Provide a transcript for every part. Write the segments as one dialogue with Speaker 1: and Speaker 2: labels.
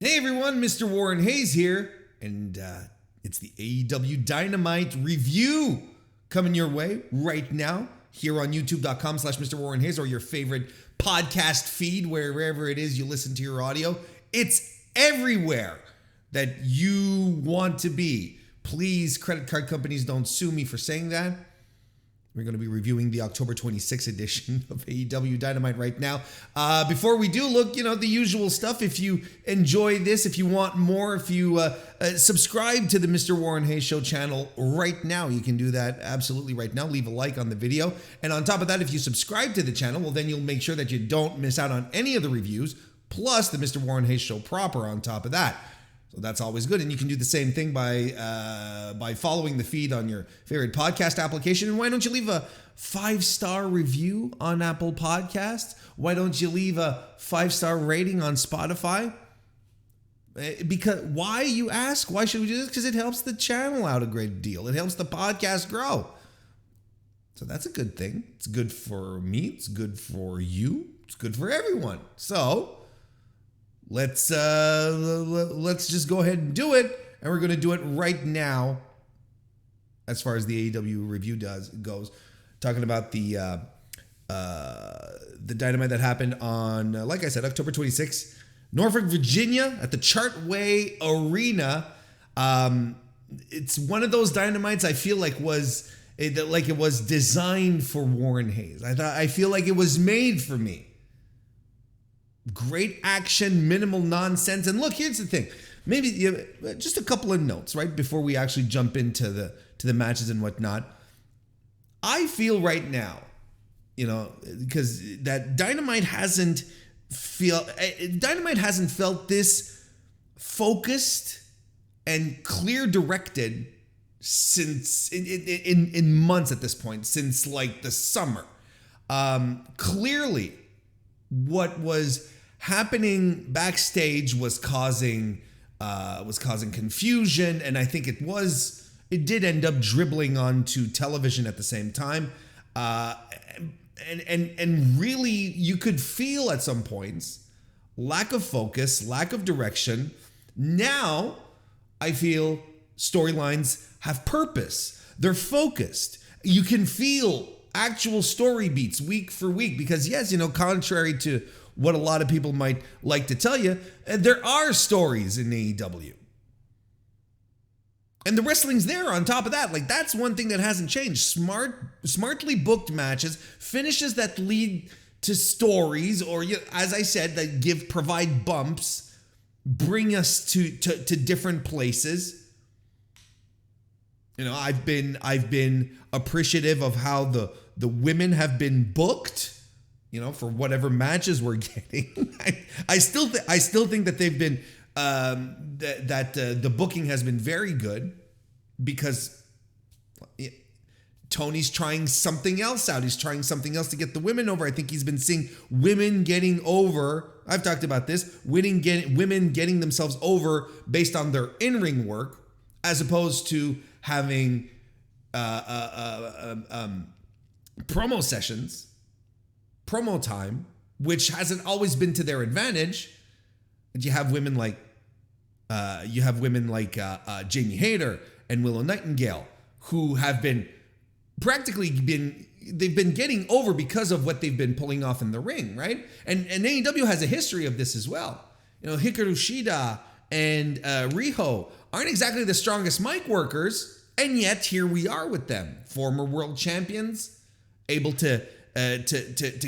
Speaker 1: Hey everyone, MrWarrenHayes here, and it's the AEW Dynamite review coming your way right now here on youtube.com/MrWarrenHayes or your favorite podcast feed, wherever it is you listen to your audio. It's everywhere that you want to be. Please, credit card companies, don't sue me for saying that. We're going to be reviewing the October 26th edition of AEW Dynamite right now. Before we do, look, the usual stuff. If you enjoy this, if you want more, if you subscribe to the Mr. Warren Hayes Show channel right now, you can do that absolutely right now. Leave a like on the video. And on top of that, if you subscribe to the channel, well, then you'll make sure that you don't miss out on any of the reviews, plus the Mr. Warren Hayes Show proper on top of that. So that's always good. And you can do the same thing by following the feed on your favorite podcast application. And why don't you leave a 5-star review on Apple Podcasts? Why don't you leave a 5-star rating on Spotify? Because why, you ask? Why should we do this? Because it helps the channel out a great deal. It helps the podcast grow. So that's a good thing. It's good for me. It's good for you. It's good for everyone. So let's just go ahead and do it, and we're going to do it right now. As far as the AEW review goes, talking about the Dynamite that happened on, like I said, October 26th, Norfolk, Virginia, at the Chartway Arena. It's one of those Dynamites I feel like it was designed for Warren Hayes. I feel like it was made for me. Great action, minimal nonsense. And look, here's the thing. Maybe just a couple of notes, right, before we actually jump into the matches and whatnot. I feel right now, because that Dynamite hasn't felt this focused and clear directed since in months at this point, since like the summer. Clearly, what was happening backstage was causing confusion, and I think it did end up dribbling onto television at the same time, and really you could feel at some points lack of focus, lack of direction. Now I feel storylines have purpose. They're focused. You can feel actual story beats week for week, because yes, contrary to what a lot of people might like to tell you, there are stories in AEW. And the wrestling's there on top of that. Like, that's one thing that hasn't changed. Smartly booked matches, finishes that lead to stories, or as I said, that provide bumps, bring us to different places. I've been appreciative of how the women have been booked, for whatever matches we're getting. I still think that they've been the booking has been very good, because Tony's trying something else out. He's trying something else to get the women over. I think he's been seeing women getting over. I've talked about this. Women getting themselves over based on their in-ring work, as opposed to having promo sessions, promo time, which hasn't always been to their advantage. And you have women like Jamie Hayter and Willow Nightingale, who have been they've been getting over because of what they've been pulling off in the ring, right? And AEW has a history of this as well. Hikaru Shida and Riho aren't exactly the strongest mic workers, and yet here we are with them, former world champions, able to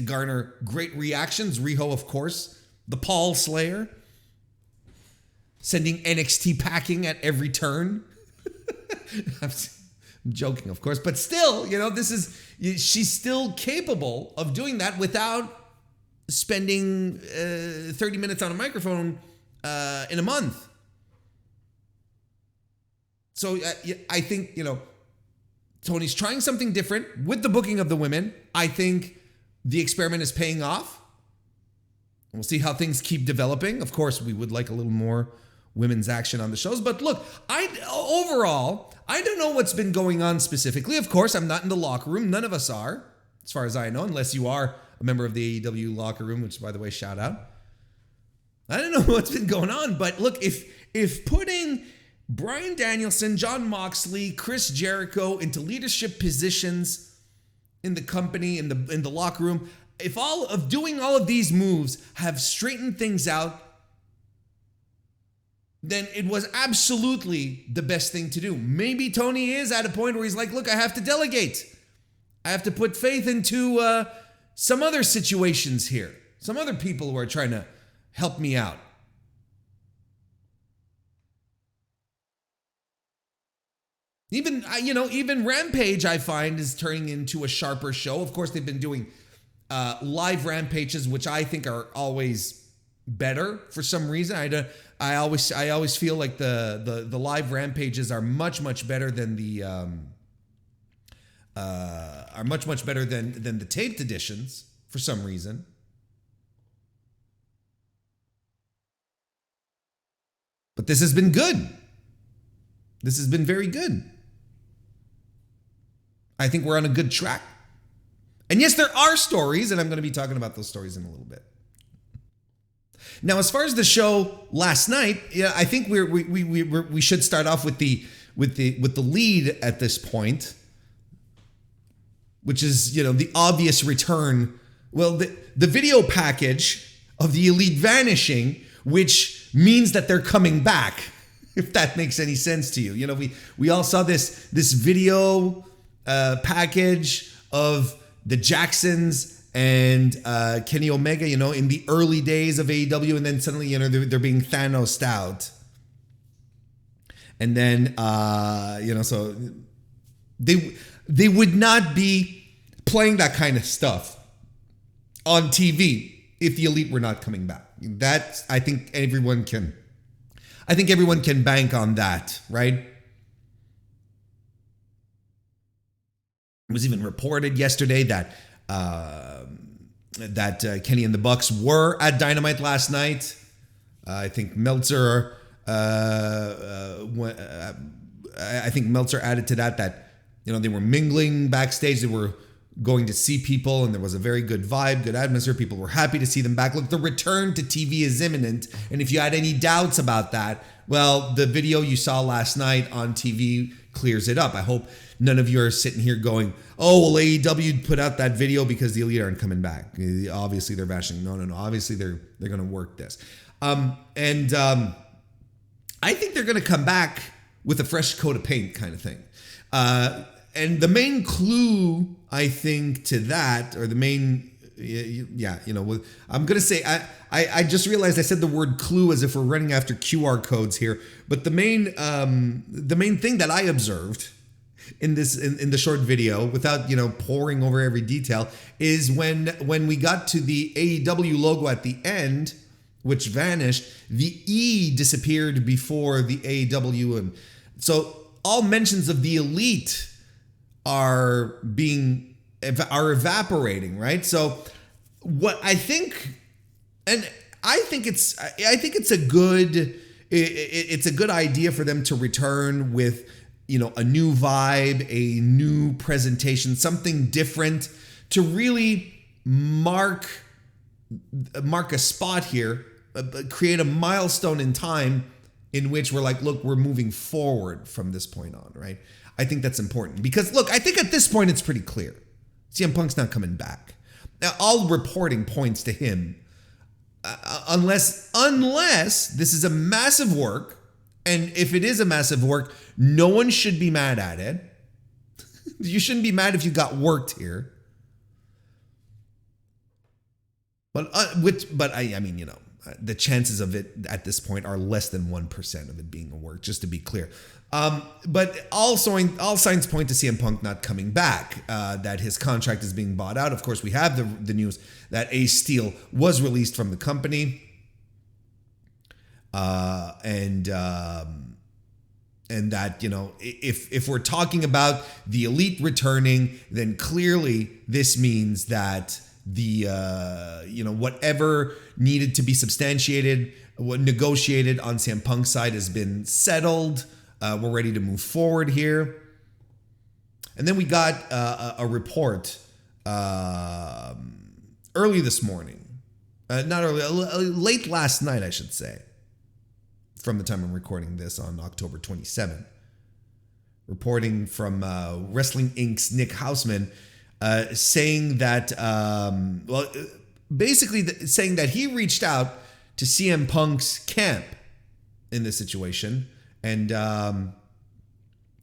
Speaker 1: garner great reactions. Riho, of course, the Paul Slayer, sending NXT packing at every turn. I'm joking, of course, but still, she's still capable of doing that without spending 30 minutes on a microphone in a month. So I think, Tony's trying something different with the booking of the women. I think the experiment is paying off. We'll see how things keep developing. Of course, we would like a little more women's action on the shows. But look, overall, I don't know what's been going on specifically. Of course, I'm not in the locker room. None of us are, as far as I know, unless you are a member of the AEW locker room, which, by the way, shout out. I don't know what's been going on, but look, if putting Bryan Danielson, Jon Moxley, Chris Jericho into leadership positions in the company, in the locker room, if all of doing all of these moves have straightened things out, then it was absolutely the best thing to do. Maybe Tony is at a point where he's like, look, I have to delegate. I have to put faith into some other situations here. Some other people who are trying to help me out. Even Rampage, I find, is turning into a sharper show. Of course, they've been doing live rampages, which I think are always better for some reason. I always feel like the live rampages are much better than the than the taped editions for some reason. But this has been good. This has been very good. I think we're on a good track. And yes, there are stories, and I'm going to be talking about those stories in a little bit. Now, as far as the show last night, yeah, I think we should start off with the lead at this point, which is, the obvious return. Well, the video package of the Elite vanishing, which means that they're coming back, if that makes any sense to you. We all saw this video package of the Jacksons and Kenny Omega, in the early days of AEW, and then suddenly, they're being Thanos'd out. And then, so they would not be playing that kind of stuff on TV if the Elite were not coming back. That, I think everyone can bank on that, right? It was even reported yesterday that Kenny and the Bucks were at Dynamite last night. I think Meltzer added to that they were mingling backstage. They were going to see people, and there was a very good vibe, good atmosphere. People were happy to see them back. Look, the return to TV is imminent, and if you had any doubts about that, well, the video you saw last night on TV clears it up. I hope none of you are sitting here going, oh, well, AEW put out that video because the Elite aren't coming back. Obviously, they're bashing. No. Obviously, they're going to work this. I think they're going to come back with a fresh coat of paint kind of thing. And the main clue, I think, to that, or the main, I'm going to say, I just realized I said the word clue as if we're running after QR codes here. But the main thing that I observed in the short video, without pouring over every detail, is when we got to the AEW logo at the end, which vanished, the E disappeared before the AEW, and so all mentions of the Elite are evaporating, right? So what I think it's a good idea for them to return with a new vibe, a new presentation, something different to really mark a spot here, create a milestone in time in which we're like, look, we're moving forward from this point on, right? I think that's important because, look, I think at this point it's pretty clear. CM Punk's not coming back. Now, all reporting points to him, unless this is a massive work, and if it is a massive work, no one should be mad at it. You shouldn't be mad if you got worked here. But the chances of it at this point are less than 1% of it being a work, just to be clear. But all signs point to CM Punk not coming back, that his contract is being bought out. Of course, we have the news that Ace Steel was released from the company. And that, if we're talking about the Elite returning, then clearly this means that the whatever needed to be substantiated, what negotiated on CM Punk's side has been settled. We're ready to move forward here. And then we got a report early this morning Not early, late last night, I should say, from the time I'm recording this on October 27. Reporting from Wrestling Inc.'s Nick Hausman, saying that, basically saying that he reached out to CM Punk's camp in this situation, and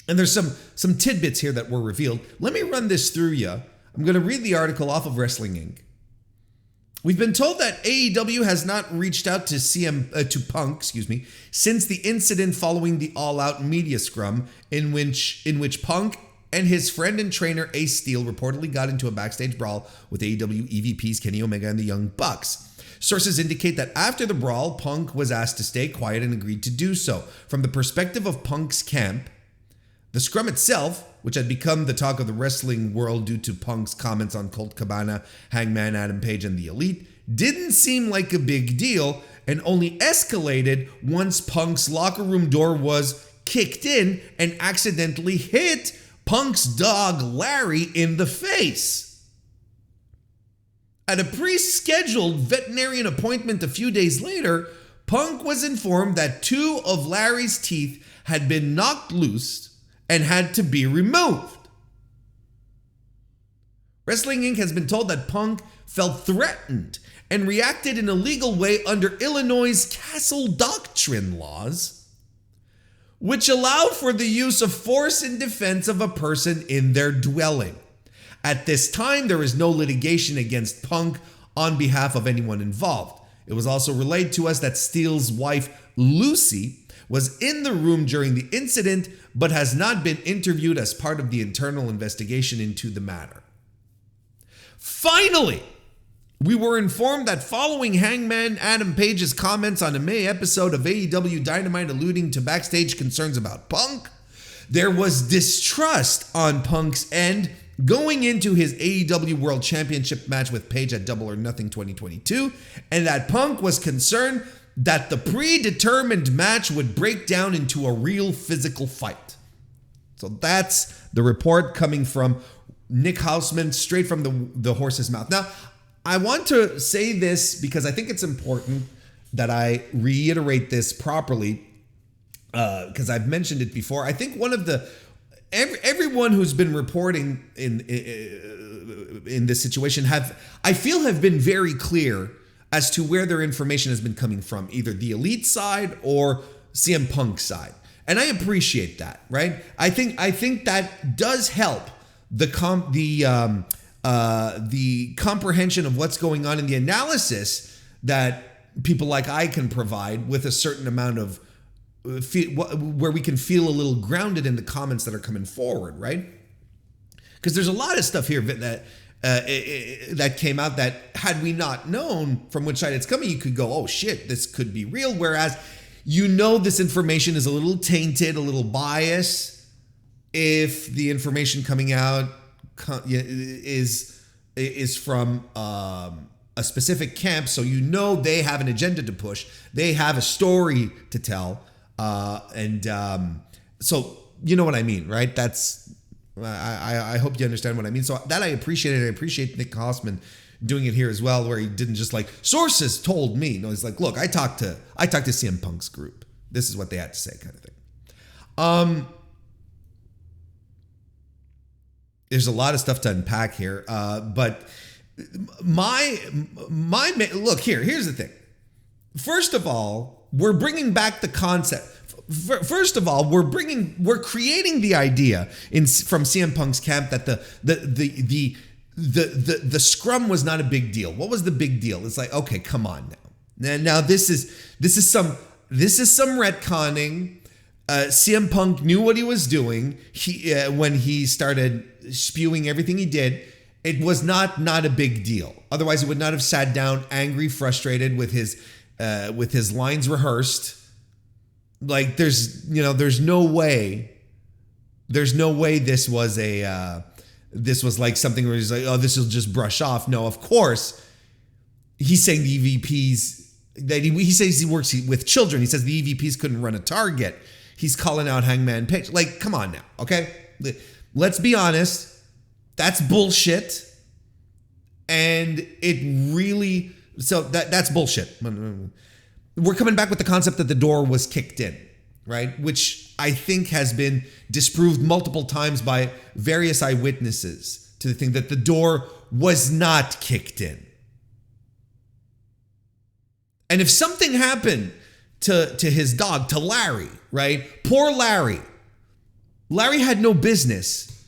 Speaker 1: there's some tidbits here that were revealed. Let me run this through you. I'm going to read the article off of Wrestling Inc. We've been told that AEW has not reached out to Punk, since the incident following the All Out media scrum in which Punk and his friend and trainer Ace Steel reportedly got into a backstage brawl with AEW EVPs Kenny Omega and the Young Bucks. Sources indicate that after the brawl, Punk was asked to stay quiet and agreed to do so. From the perspective of Punk's camp, the scrum itself, which had become the talk of the wrestling world due to Punk's comments on Colt Cabana, Hangman Adam Page, and the Elite, didn't seem like a big deal and only escalated once Punk's locker room door was kicked in and accidentally hit Punk's dog Larry in the face. At a pre-scheduled veterinarian appointment a few days later, Punk was informed that 2 of Larry's teeth had been knocked loose and had to be removed. Wrestling Inc. has been told that Punk felt threatened and reacted in a legal way under Illinois' Castle Doctrine laws, which allow for the use of force in defense of a person in their dwelling. At this time, there is no litigation against Punk on behalf of anyone involved. It was also relayed to us that Steele's wife, Lucy, was in the room during the incident, but has not been interviewed as part of the internal investigation into the matter. Finally, we were informed that following Hangman Adam Page's comments on a May episode of AEW Dynamite alluding to backstage concerns about Punk, there was distrust on Punk's end going into his AEW World Championship match with Page at Double or Nothing 2022, and that Punk was concerned that the predetermined match would break down into a real physical fight. So that's the report coming from Nick Hausman, straight from the horse's mouth. Now, I want to say this because I think it's important that I reiterate this properly, because I've mentioned it before. I think one of the everyone who's been reporting in this situation have been very clear as to where their information has been coming from, either the Elite side or CM Punk side. And I appreciate that, right? I think that does help the comprehension of what's going on in the analysis that people like I can provide with a certain amount of where we can feel a little grounded in the comments that are coming forward, right? Because there's a lot of stuff here that came out that, had we not known from which side it's coming, you could go, oh shit, this could be real. Whereas, this information is a little tainted, a little biased if the information coming out is from a specific camp. So they have an agenda to push. They have a story to tell. So you know what I mean, right? I hope you understand what I mean. So that I appreciate it. I appreciate Nick Hausman doing it here as well, where he didn't just like, sources told me. No, he's like, look, I talked to CM Punk's group. This is what they had to say, kind of thing. There's a lot of stuff to unpack here. But look, here's the thing. First of all, we're bringing back the concept. First of all, we're creating the idea from CM Punk's camp that the scrum was not a big deal. What was the big deal? It's like, okay, come on now. Now this is some retconning. CM Punk knew what he was doing. When he started spewing everything he did, it was not a big deal. Otherwise, he would not have sat down, angry, frustrated, with his lines rehearsed. Like there's no way this was like something where he's like, oh, this will just brush off. No, of course. He's saying the EVPs that he says he works with children. He says the EVPs couldn't run a target. He's calling out Hangman Page. Like, come on now, okay? Let's be honest. That's bullshit. And it really, So that's bullshit. We're coming back with the concept that the door was kicked in, right? Which I think has been disproved multiple times by various eyewitnesses to the thing that the door was not kicked in. And if something happened to his dog, to Larry, right? Poor Larry. Larry had no business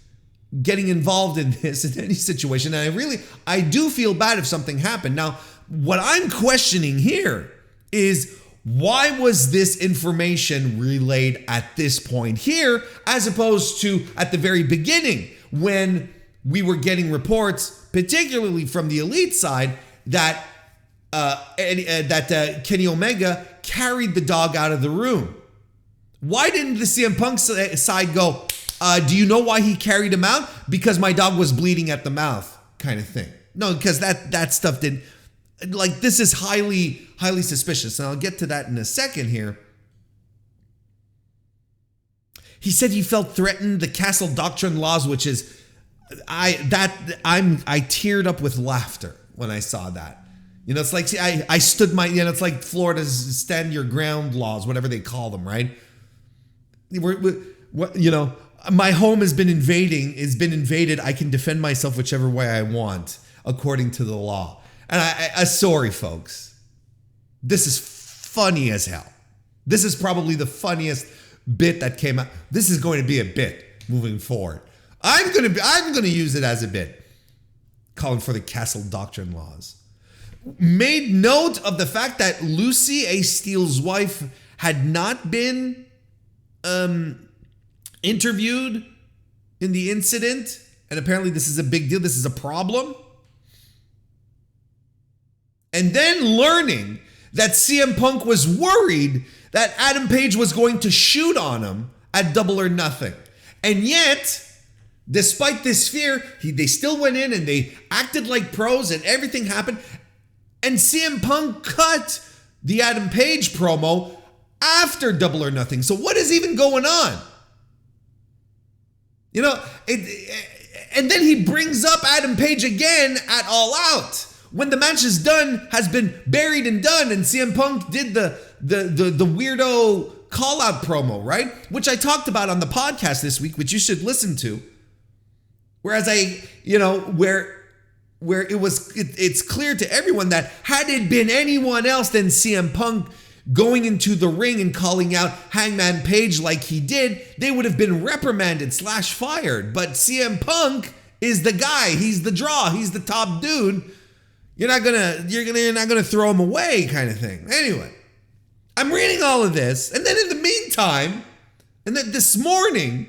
Speaker 1: getting involved in this in any situation. And I do feel bad if something happened. Now, what I'm questioning here is, why was this information relayed at this point here, as opposed to at the very beginning when we were getting reports, particularly from the elite side, that Kenny Omega carried the dog out of the room? Why didn't the CM Punk side go, do you know why he carried him out? Because my dog was bleeding at the mouth, kind of thing. No, because that stuff didn't. Like, this is highly, highly suspicious. And I'll get to that in a second here. He said he felt threatened. The Castle Doctrine laws, which is, I teared up with laughter when I saw that. You know, it's like, see, I stood my, you know, it's like Florida's stand your ground laws, whatever they call them, right? You know, my home has been invaded. I can defend myself whichever way I want, according to the law. And sorry, folks. This is funny as hell. This is probably the funniest bit that came out. This is going to be a bit moving forward. I'm going to use it as a bit, calling for the Castle Doctrine laws. Made note of the fact that Lucy A. Steele's wife had not been interviewed in the incident, and apparently this is a big deal. This is a problem. And then learning that CM Punk was worried that Adam Page was going to shoot on him at Double or Nothing. And yet, despite this fear, they still went in and they acted like pros and everything happened. And CM Punk cut the Adam Page promo after Double or Nothing. So what is even going on? You know, and then he brings up Adam Page again at All Out, when the match is done, has been buried and done, and CM Punk did the weirdo call-out promo, right? Which I talked about on the podcast this week, which you should listen to. Whereas where it's clear to everyone that had it been anyone else than CM Punk going into the ring and calling out Hangman Page like he did, they would have been reprimanded / fired. But CM Punk is the guy. He's the draw. He's the top dude. You're not gonna throw him away, kind of thing. Anyway, I'm reading all of this, and then in the meantime, and then this morning,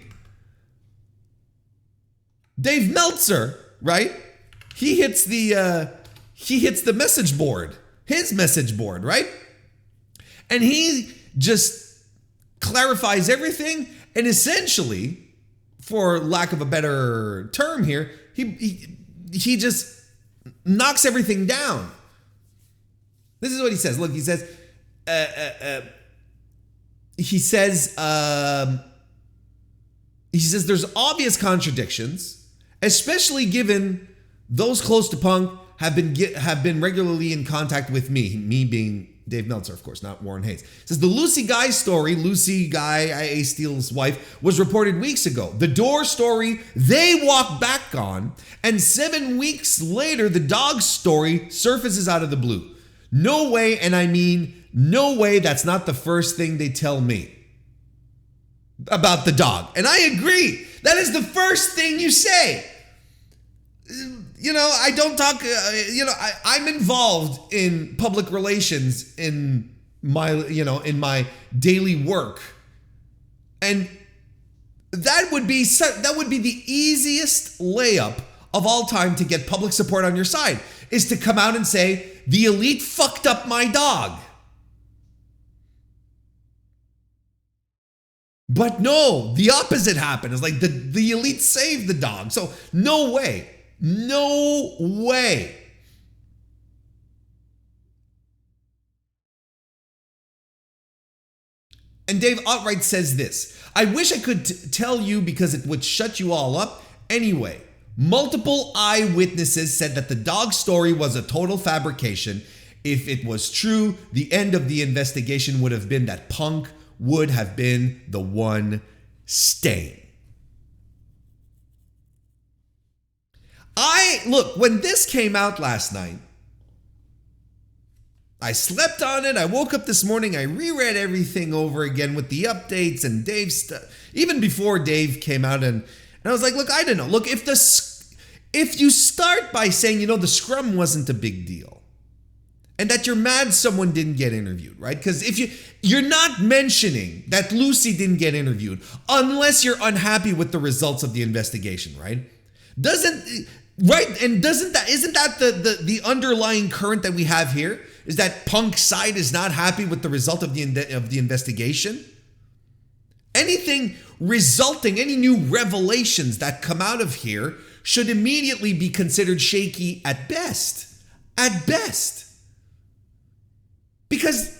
Speaker 1: Dave Meltzer, right? He hits the message board, his message board, right? And he just clarifies everything, and essentially, for lack of a better term here, he just knocks everything down. This is what he says. Look, he says, there's obvious contradictions, especially given those close to Punk have been regularly in contact with me being Dave Meltzer, of course, not Warren Hayes. It says the Lucy Guy story, Lucy Guy, A. Steele's wife, was reported weeks ago. The door story, they walked back on, and 7 weeks later, the dog story surfaces out of the blue. No way, and I mean no way, that's not the first thing they tell me about the dog. And I agree. That is the first thing you say. You know, I don't talk, I'm involved in public relations in my daily work. And that would be the easiest layup of all time to get public support on your side, is to come out and say, the elite fucked up my dog. But no, the opposite happened. It's like the elite saved the dog. So no way. No way. And Dave outright says this: I wish I could tell you because it would shut you all up. Anyway, multiple eyewitnesses said that the dog story was a total fabrication. If it was true, the end of the investigation would have been that Punk would have been the one staying. Look, when this came out last night, I slept on it. I woke up this morning. I reread everything over again with the updates and Dave's stuff. Even before Dave came out, and I was like, look, I don't know. Look, if you start by saying, the scrum wasn't a big deal, and that you're mad someone didn't get interviewed, right? Because if you're not mentioning that Lucy didn't get interviewed unless you're unhappy with the results of the investigation, right? Isn't that the underlying current that we have here? Is that Punk's side is not happy with the result of the investigation? Anything resulting, any new revelations that come out of here should immediately be considered shaky at best. At best. Because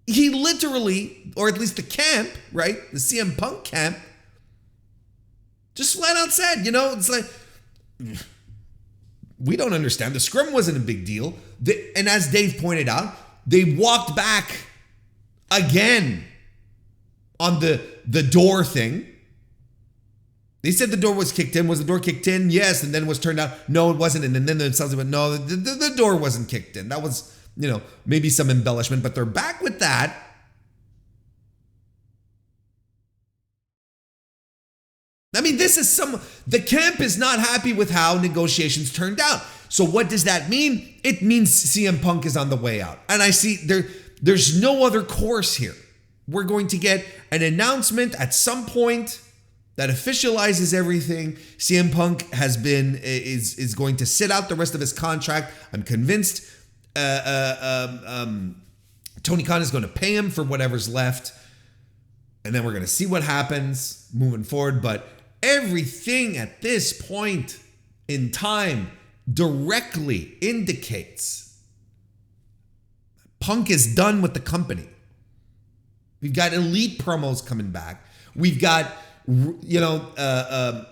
Speaker 1: he literally, or at least the camp, right? The CM Punk camp, just flat out said, it's like, we don't understand. The scrum wasn't a big deal. And as Dave pointed out, they walked back again on the door thing. They said the door was kicked in. Was the door kicked in? Yes. And then it was turned out, no, it wasn't. And then themselves went, no, the door wasn't kicked in. That was, maybe some embellishment, but they're back with that. I mean, the camp is not happy with how negotiations turned out. So what does that mean? It means CM Punk is on the way out. And I see there's no other course here. We're going to get an announcement at some point that officializes everything. CM Punk is going to sit out the rest of his contract. I'm convinced Tony Khan is going to pay him for whatever's left. And then we're going to see what happens moving forward. But everything at this point in time directly indicates Punk is done with the company. We've got elite promos coming back. We've got, the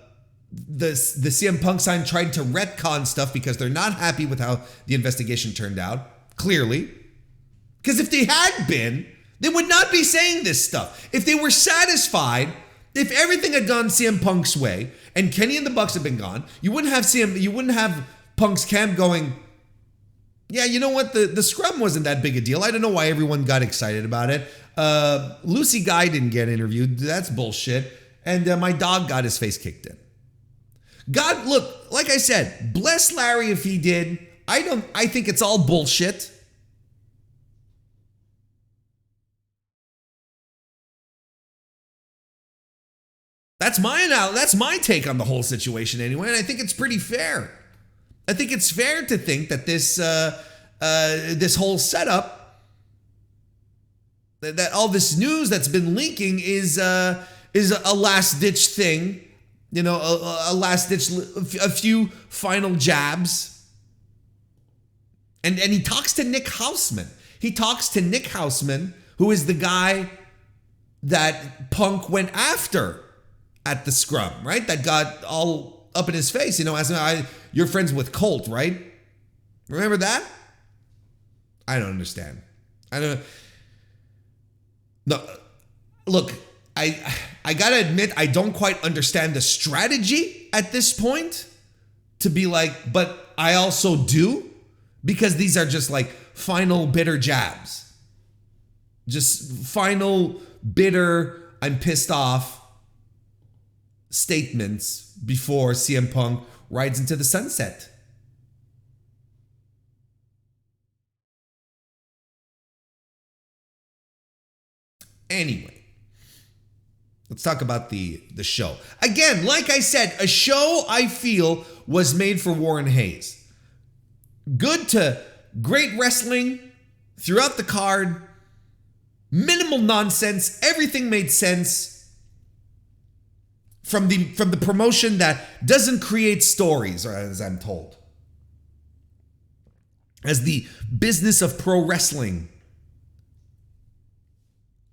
Speaker 1: CM Punk side trying to retcon stuff because they're not happy with how the investigation turned out, clearly. Because if they had been, they would not be saying this stuff. If they were satisfied, if everything had gone CM Punk's way and Kenny and the Bucks had been gone, you wouldn't have Punk's camp going, yeah, you know what? The scrum wasn't that big a deal. I don't know why everyone got excited about it. Lucy Guy didn't get interviewed. That's bullshit. And my dog got his face kicked in. God, look, like I said, bless Larry if he did. I think it's all bullshit. That's my take on the whole situation anyway, and I think it's pretty fair. I think it's fair to think that this whole setup, that all this news that's been leaking is a last ditch thing, a last ditch, a few final jabs, and he talks to Nick Houseman. He talks to Nick Houseman, who is the guy that Punk went after at the scrum, right? That got all up in his face, you're friends with Colt, right? Remember that? I don't understand. No, look, I gotta admit, I don't quite understand the strategy at this point to be like, but I also do, because these are just like final bitter jabs. Just final bitter, I'm pissed off statements before CM Punk rides into the sunset. Anyway, let's talk about the show. Again, like I said, a show I feel was made for Warren Hayes. Good to great wrestling throughout the card. Minimal nonsense. Everything made sense. From the promotion that doesn't create stories, or as I'm told. As the business of pro wrestling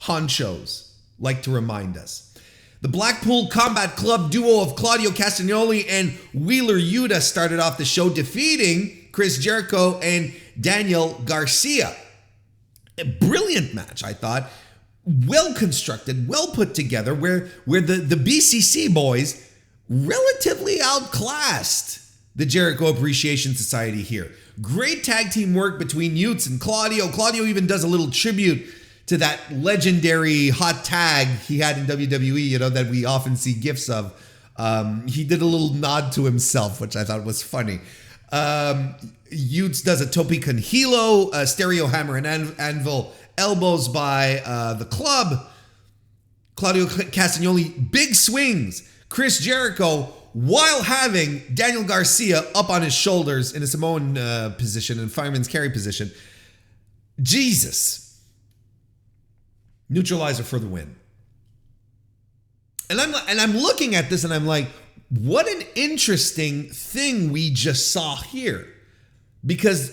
Speaker 1: honchos like to remind us. The Blackpool Combat Club duo of Claudio Castagnoli and Wheeler Yuta started off the show defeating Chris Jericho and Daniel Garcia. A brilliant match, I thought. Well constructed, well put together, where the BCC boys relatively outclassed the Jericho Appreciation Society here. Great tag team work between Yuta and Claudio. Claudio even does a little tribute to that legendary hot tag he had in WWE, that we often see gifs of. He did a little nod to himself, which I thought was funny. Yuta does a tope con hilo, stereo hammer and anvil, elbows by the club. Claudio Castagnoli, big swings. Chris Jericho, while having Daniel Garcia up on his shoulders in a Samoan position and fireman's carry position. Jesus. Neutralizer for the win. And I'm looking at this and I'm like, what an interesting thing we just saw here. Because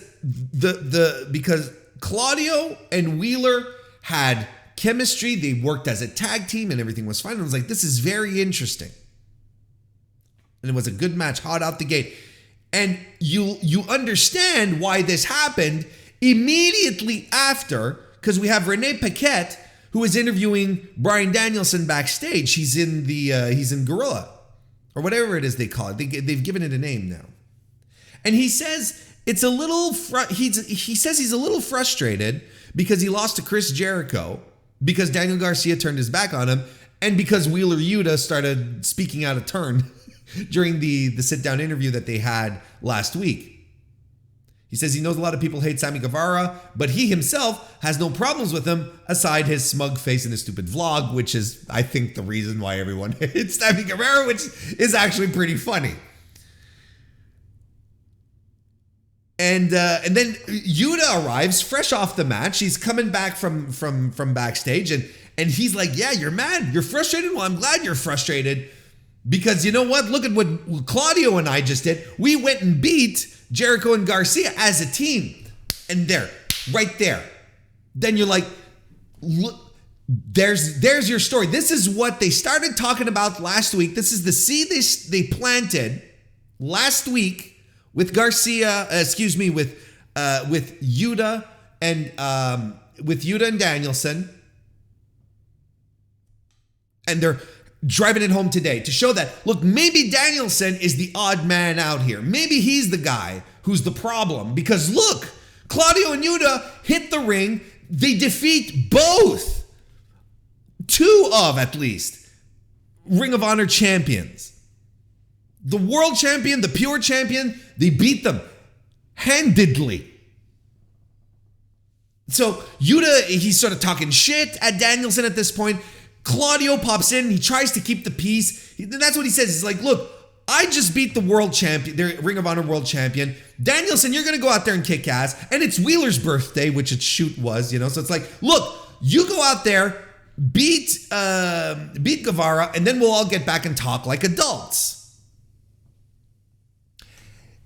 Speaker 1: because Claudio and Wheeler had chemistry, they worked as a tag team and everything was fine. I was like, this is very interesting. And it was a good match, hot out the gate. And you understand why this happened immediately after, because we have Renee Paquette, who is interviewing Bryan Danielson backstage. He's in Gorilla, or whatever it is they call it. They've given it a name now. And he says it's a little he says he's a little frustrated because he lost to Chris Jericho, because Daniel Garcia turned his back on him, and because Wheeler Yuta started speaking out of turn during the sit-down interview that they had last week. He says he knows a lot of people hate Sammy Guevara, but he himself has no problems with him, aside his smug face and his stupid vlog, which is, I think, the reason why everyone hates Sammy Guevara, which is actually pretty funny. And then Yuta arrives fresh off the match. He's coming back from backstage, and he's like, yeah, you're mad. You're frustrated? Well, I'm glad you're frustrated. Because you know what? Look at what Claudio and I just did. We went and beat Jericho and Garcia as a team. And there, right there. Then you're like, look, there's your story. This is what they started talking about last week. This is the seed they planted last week with Garcia, with Yuta and Danielson. And they're driving it home today to show that, look, maybe Danielson is the odd man out here. Maybe he's the guy who's the problem. Because look, Claudio and Yuta hit the ring. They defeat both, two of at least, Ring of Honor champions. The world champion, the pure champion, they beat them handedly. So Yuta, he's sort of talking shit at Danielson at this point. Claudio pops in. He tries to keep the peace. That's what he says. He's like, look, I just beat the world champion, the Ring of Honor world champion. Danielson, you're going to go out there and kick ass. And it's Wheeler's birthday, which it was, So it's like, look, you go out there, beat Guevara, and then we'll all get back and talk like adults.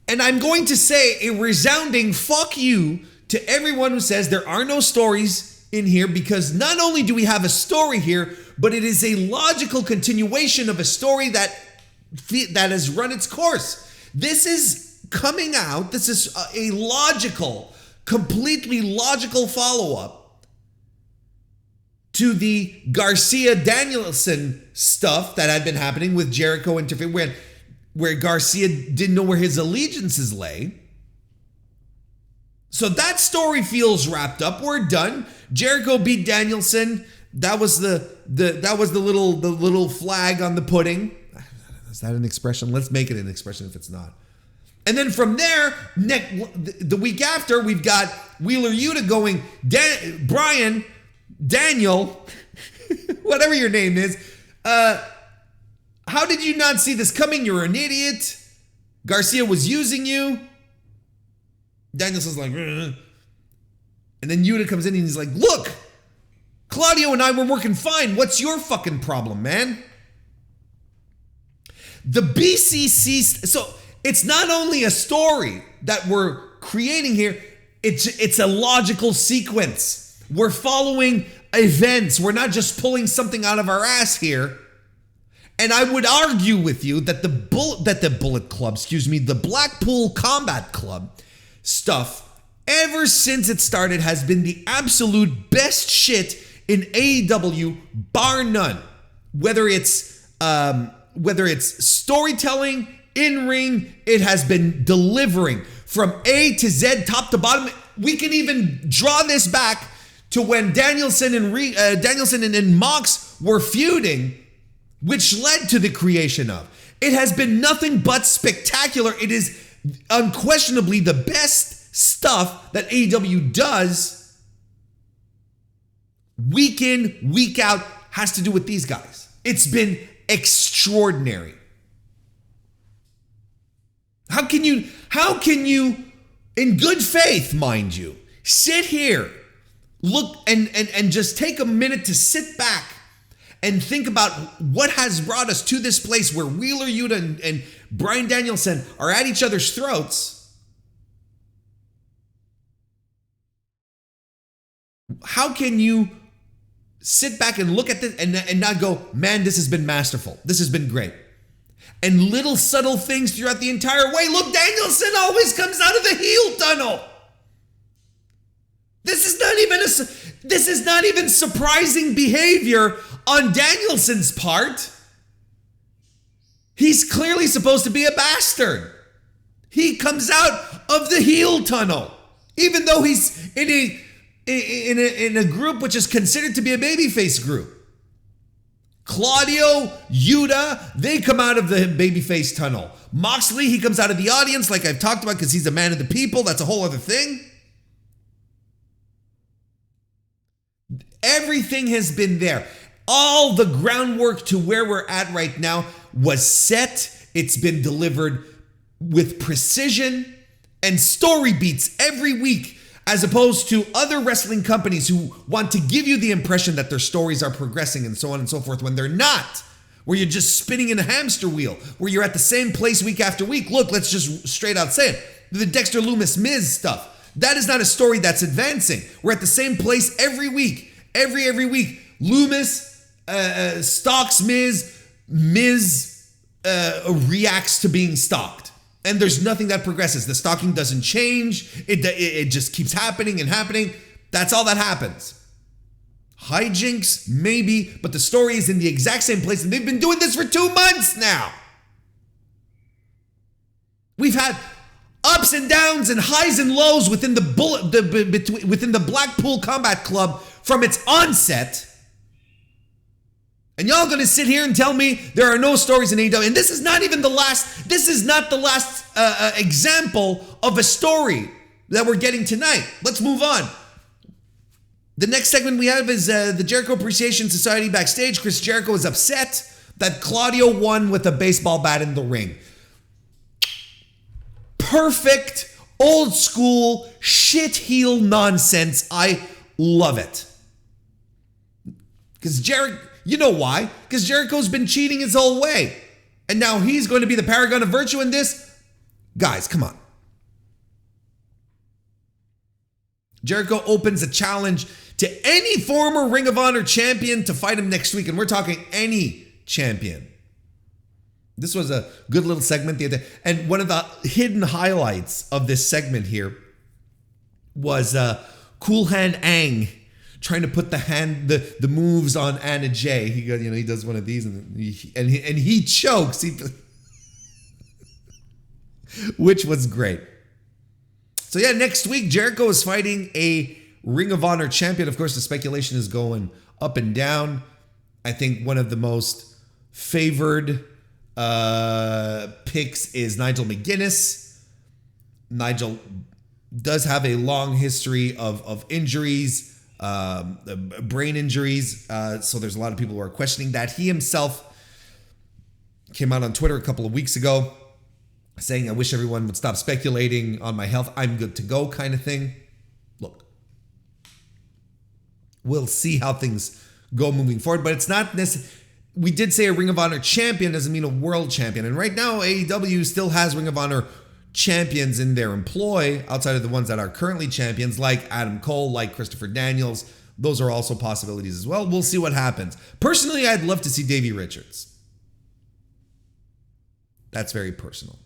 Speaker 1: And I'm going to say a resounding fuck you to everyone who says there are no stories in here, because not only do we have a story here, but it is a logical continuation of a story that has run its course. This is coming out. This is a completely logical follow-up to the Garcia-Danielson stuff that had been happening with Jericho interfering, where Garcia didn't know where his allegiances lay. So that story feels wrapped up. We're done. Jericho beat Danielson. That was the little flag on the pudding. Is that an expression? Let's make it an expression if it's not. And then from there, the week after, we've got Wheeler Yuta going, Bryan, Daniel, whatever your name is. How did you not see this coming? You're an idiot. Garcia was using you. Danielson's like, ugh. And then Yuta comes in and he's like, look, Claudio and I were working fine. What's your fucking problem, man? The BCC, so it's not only a story that we're creating here, it's a logical sequence. We're following events. We're not just pulling something out of our ass here. And I would argue with you that the Bullet Club, the Blackpool Combat Club stuff ever since it started, has been the absolute best shit in AEW, bar none. Whether it's storytelling, in-ring, it has been delivering from A to Z, top to bottom. We can even draw this back to when Danielson and Mox were feuding, which led to the creation of. It has been nothing but spectacular. It is unquestionably the best stuff that AEW does week in, week out, has to do with these guys. It's been extraordinary. How can you, in good faith, mind you, sit here, look and just take a minute to sit back and think about what has brought us to this place where Wheeler Yuta and Bryan Danielson are at each other's throats? How can you sit back and look at this and not go, man, this has been masterful. This has been great. And little subtle things throughout the entire way. Look, Danielson always comes out of the heel tunnel. This is not even surprising behavior on Danielson's part. He's clearly supposed to be a bastard. He comes out of the heel tunnel, even though he's in a group which is considered to be a babyface group. Claudio, Yuta, they come out of the babyface tunnel. Moxley, he comes out of the audience, like I've talked about, because he's a man of the people. That's a whole other thing. Everything has been there. All the groundwork to where we're at right now was set. It's been delivered with precision and story beats every week, as opposed to other wrestling companies who want to give you the impression that their stories are progressing and so on and so forth when they're not. Where you're just spinning in a hamster wheel, where you're at the same place week after week. Look, let's just straight out say it. The Dexter Lumis Miz stuff. That is not a story that's advancing. We're at the same place every week. Every week. Lumis stalks Miz. Miz reacts to being stalked. And there's nothing that progresses. The stalking doesn't change. It just keeps happening and happening. That's all that happens. Hijinks, maybe, but the story is in the exact same place, and they've been doing this for 2 months now. We've had ups and downs and highs and lows within the Blackpool Combat Club from its onset. And y'all gonna sit here and tell me there are no stories in AEW? And this is not the last example of a story that we're getting tonight. Let's move on. The next segment we have is the Jericho Appreciation Society backstage. Chris Jericho is upset that Claudio won with a baseball bat in the ring. Perfect, old school, shit heel nonsense. I love it. Because you know why? Because Jericho's been cheating his whole way. And now he's going to be the paragon of virtue in this? Guys, come on. Jericho opens a challenge to any former Ring of Honor champion to fight him next week. And we're talking any champion. This was a good little segment the other day. And one of the hidden highlights of this segment here was Cool Hand Ang trying to put the moves on Anna Jay. He goes, he does one of these and he chokes. Which was great. So yeah, next week Jericho is fighting a Ring of Honor champion. Of course, the speculation is going up and down. I think one of the most favored picks is Nigel McGuinness. Nigel does have a long history of injuries. Brain injuries. So there's a lot of people who are questioning that. He himself came out on Twitter a couple of weeks ago saying, I wish everyone would stop speculating on my health. I'm good to go kind of thing. Look, we'll see how things go moving forward, but it's not necessarily. We did say a Ring of Honor champion doesn't mean a world champion. And right now, AEW still has Ring of Honor champions in their employ outside of the ones that are currently champions, like Adam Cole, like Christopher Daniels. Those are also possibilities as well. We'll see what happens. Personally, I'd love to see Davey Richards. That's very personal.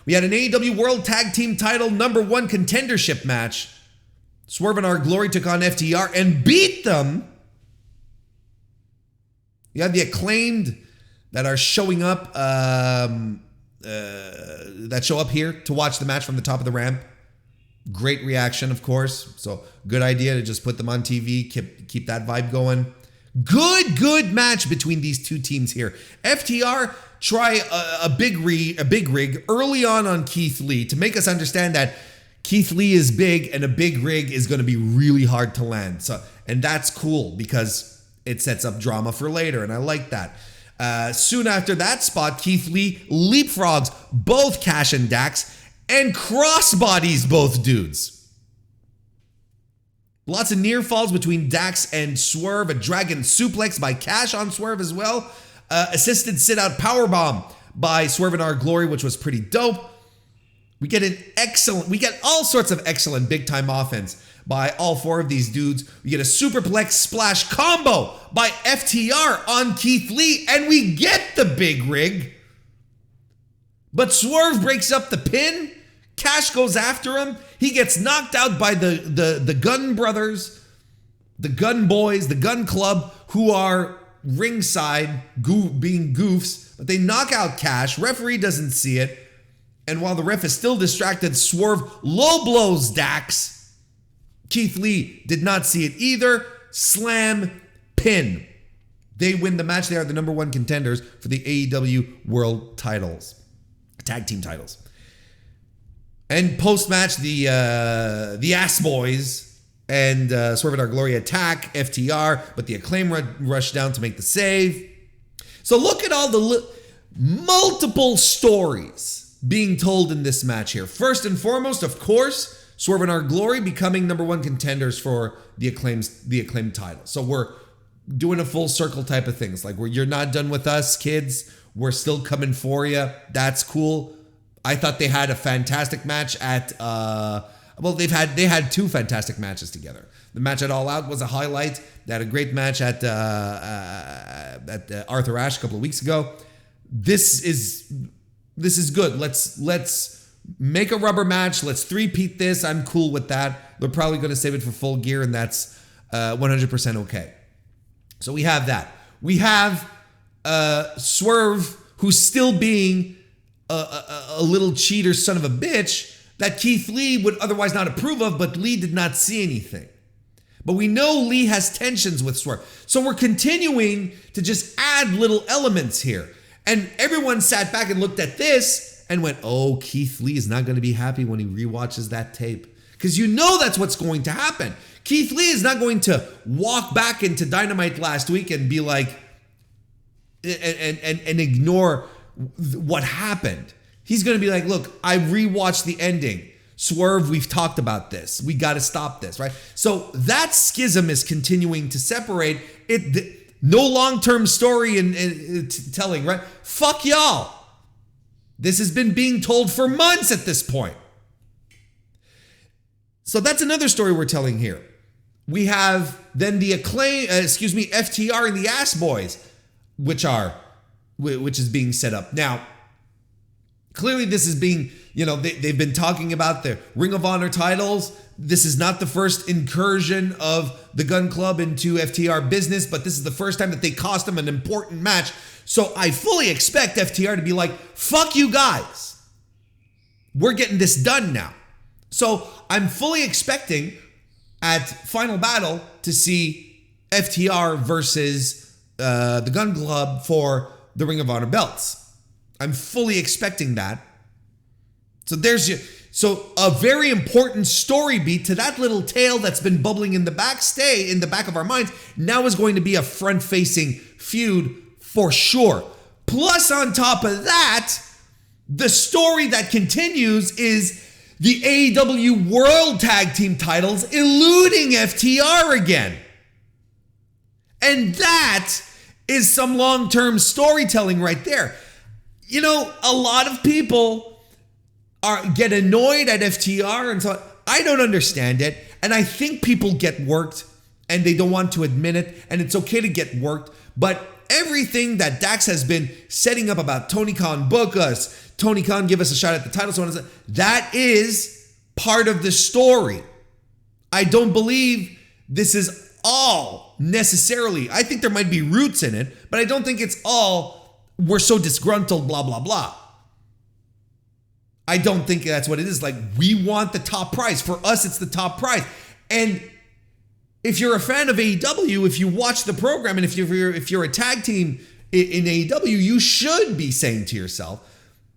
Speaker 1: We had an AEW World Tag Team Title #1 contendership match. Swerve In Our Glory took on FTR and beat them. You have the Acclaimed that are showing up, that show up here to watch the match from the top of the ramp. Great reaction, of course. So good idea to just put them on TV, keep that vibe going. Good match between these two teams here. FTR try a big rig early on Keith Lee to make us understand that Keith Lee is big and a big rig is going to be really hard to land. So, and that's cool because it sets up drama for later, and I like that. Soon after that spot, Keith Lee leapfrogs both Cash and Dax and crossbodies both dudes. Lots of near falls between Dax and Swerve. A dragon suplex by Cash on Swerve as well. Assisted sit-out powerbomb by Swerve In Our Glory, which was pretty dope. We get all sorts of excellent big-time offense by all four of these dudes. We get a superplex splash combo by FTR on Keith Lee, and we get the big rig. But Swerve breaks up the pin. Cash goes after him. He gets knocked out by the Gun Brothers, the Gun Boys, the Gun Club, who are ringside being goofs. But they knock out Cash. Referee doesn't see it. And while the ref is still distracted, Swerve low blows Dax. Keith Lee did not see it either. Slam, pin. They win the match. They are the #1 contenders for the AEW World Titles, Tag Team Titles. And post-match, the Ass Boys and Swerve In Our Glory attack FTR, but the Acclaim rush down to make the save. So look at all the multiple stories being told in this match here. First and foremost, of course, Swerve In Our Glory becoming #1 contenders for the acclaimed title. So we're doing a full circle type of things. Like, you're not done with us, kids. We're still coming for you. That's cool. I thought they had a fantastic match at they had two fantastic matches together. The match at All Out was a highlight. They had a great match at Arthur Ashe a couple of weeks ago. This is good. Let's make a rubber match. Let's three-peat this. I'm cool with that. They're probably going to save it for Full Gear, and that's 100% okay. So we have that. We have Swerve, who's still being a little cheater son of a bitch that Keith Lee would otherwise not approve of, but Lee did not see anything. But we know Lee has tensions with Swerve. So we're continuing to just add little elements here. And everyone sat back and looked at this and went, oh, Keith Lee is not going to be happy when he rewatches that tape. Because you know that's what's going to happen. Keith Lee is not going to walk back into Dynamite last week and be like, and ignore what happened. He's going to be like, look, I rewatched the ending. Swerve, we've talked about this. We got to stop this, right? So that schism is continuing to separate it. No long-term story in telling, right? Fuck y'all. This has been being told for months at this point. So that's another story we're telling here. We have then the FTR and the Ass Boys, which is being set up. Now, clearly this is being, they've been talking about the Ring of Honor titles. This is not the first incursion of the Gun Club into FTR business, but this is the first time that they cost them an important match. So I fully expect FTR to be like, fuck you guys. We're getting this done now. So I'm fully expecting at Final Battle to see FTR versus the Gun Club for the Ring of Honor belts. I'm fully expecting that. So a very important story beat to that little tale that's been bubbling in the back of our minds now is going to be a front-facing feud for sure. Plus, on top of that, the story that continues is the AEW World Tag Team titles eluding FTR again. And that is some long-term storytelling right there. A lot of people get annoyed at FTR, and so I don't understand it. And I think people get worked and they don't want to admit it, and it's okay to get worked, but everything that Dax has been setting up about Tony Khan book us, Tony Khan give us a shot at the title, so on and so on, that is part of the story. I don't believe this is all necessarily. I think there might be roots in it, but I don't think it's all we're so disgruntled, blah, blah, blah. I don't think that's what it is. Like, we want the top prize. For us, it's the top prize. And if you're a fan of AEW, if you watch the program, and if you're a tag team in AEW, you should be saying to yourself,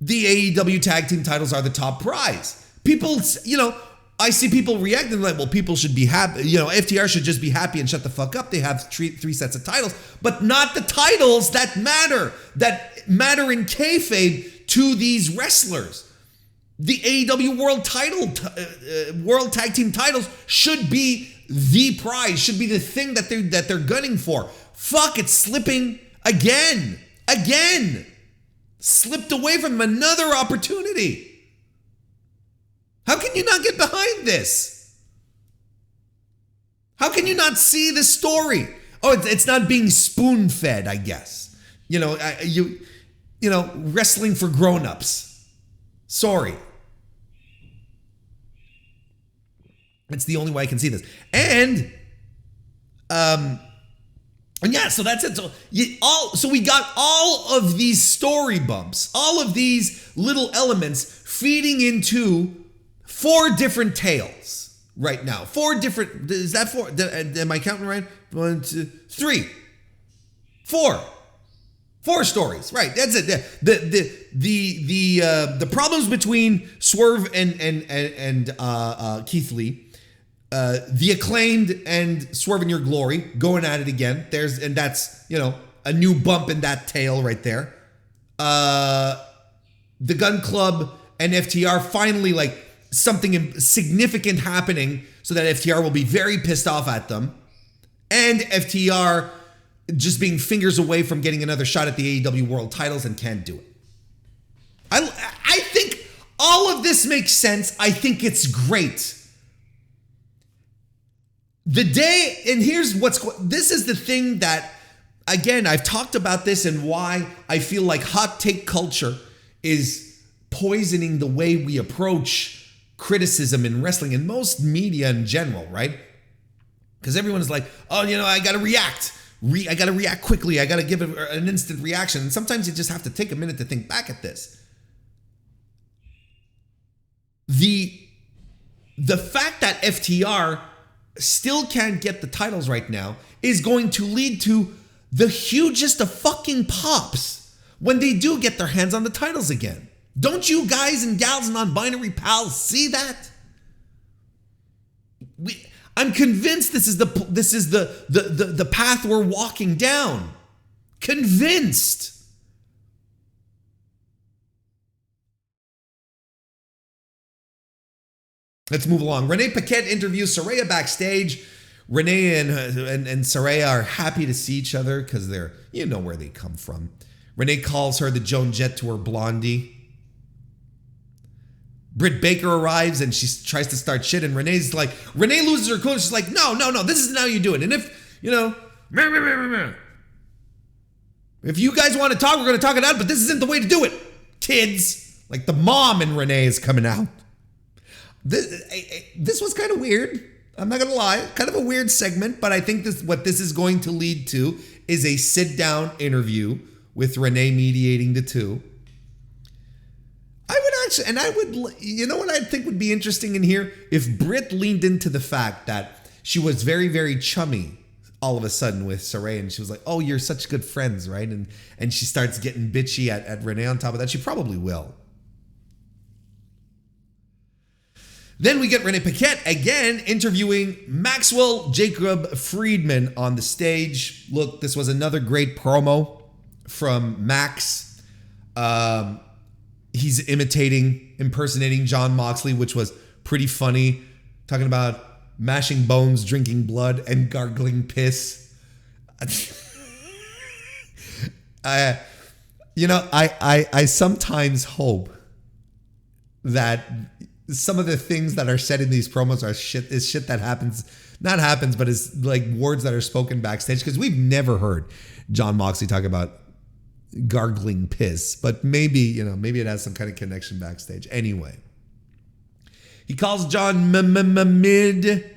Speaker 1: the AEW tag team titles are the top prize. People, I see people reacting like, well, people should be happy. FTR should just be happy and shut the fuck up. They have three sets of titles, but not the titles that matter in kayfabe to these wrestlers. The AEW World Tag Team titles should be the prize, should be the thing that they're gunning for. Fuck, it's slipping again. Slipped away from them, another opportunity. How can you not get behind this? How can you not see the story? Oh, it's not being spoon-fed, I guess. Wrestling for grown-ups. Sorry. It's the only way I can see this. And yeah, so that's it. So we got all of these story bumps, all of these little elements feeding into 4 different tales right now. 4 different, is that 4? Am I counting right? 1, 2, 3, 4. 4 stories, right? That's it. The problems between Swerve and Keith Lee, the Acclaimed and Swerve In Your Glory going at it again. That's a new bump in that tale right there. The Gun Club and FTR finally, like, something significant happening so that FTR will be very pissed off at them, and FTR just being fingers away from getting another shot at the AEW World titles and can't do it. I think all of this makes sense. I think it's great. This is the thing that, again, I've talked about this and why I feel like hot take culture is poisoning the way we approach criticism in wrestling and most media in general, right? Because everyone is like, oh, I got to react. I got to react quickly. I got to give an instant reaction. And sometimes you just have to take a minute to think back at this. The fact that FTR still can't get the titles right now is going to lead to the hugest of fucking pops when they do get their hands on the titles again. Don't you guys and gals and non-binary pals see that? I'm convinced this is the path we're walking down. Convinced. Let's move along. Renee Paquette interviews Saraya backstage. Renee and Saraya are happy to see each other because they're, where they come from. Renee calls her the Joan Jett to her Blondie. Britt Baker arrives and she tries to start shit, and Renee loses her cool. She's like, no, this isn't how you do it. And if you guys want to talk, we're going to talk it out, but this isn't the way to do it, kids. Like, the mom in Renee is coming out. This was kind of weird. I'm not going to lie. Kind of a weird segment, but I think what this is going to lead to is a sit-down interview with Renee mediating the two. You know what I think would be interesting in here? If Britt leaned into the fact that she was very, very chummy all of a sudden with Saraya, and she was like, oh, you're such good friends, right? And she starts getting bitchy at Renee on top of that. She probably will. Then we get Renee Paquette again interviewing Maxwell Jacob Friedman on the stage. Look, this was another great promo from Max. He's impersonating Jon Moxley, which was pretty funny. Talking about mashing bones, drinking blood, and gargling piss. I sometimes hope that some of the things that are said in these promos are shit that happens not happens, but it's like words that are spoken backstage, because we've never heard Jon Moxley talk about gargling piss, but maybe it has some kind of connection backstage. Anyway, he calls John mid.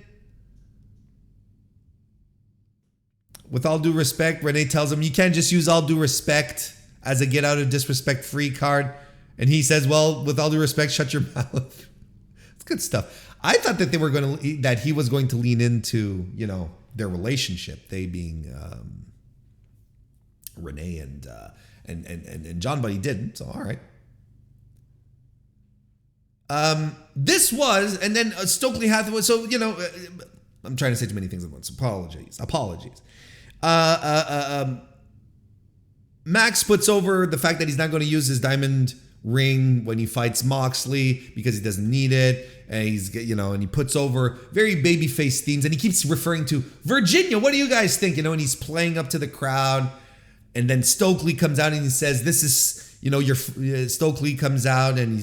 Speaker 1: With all due respect, Renee tells him, you can't just use all due respect as a get out of disrespect free card. And he says, well, with all due respect, shut your mouth. It's good stuff. I thought that that he was going to lean into, their relationship, they being Renee and John, but he didn't. So, all right. This was, and then Stokely Hathaway. So, I'm trying to say too many things at once. Apologies. Max puts over the fact that he's not going to use his diamond ring when he fights Moxley because he doesn't need it. And and he puts over very babyface themes, and he keeps referring to Virginia. What do you guys think? And he's playing up to the crowd. And then Stokely comes out and he says, this is, Stokely comes out and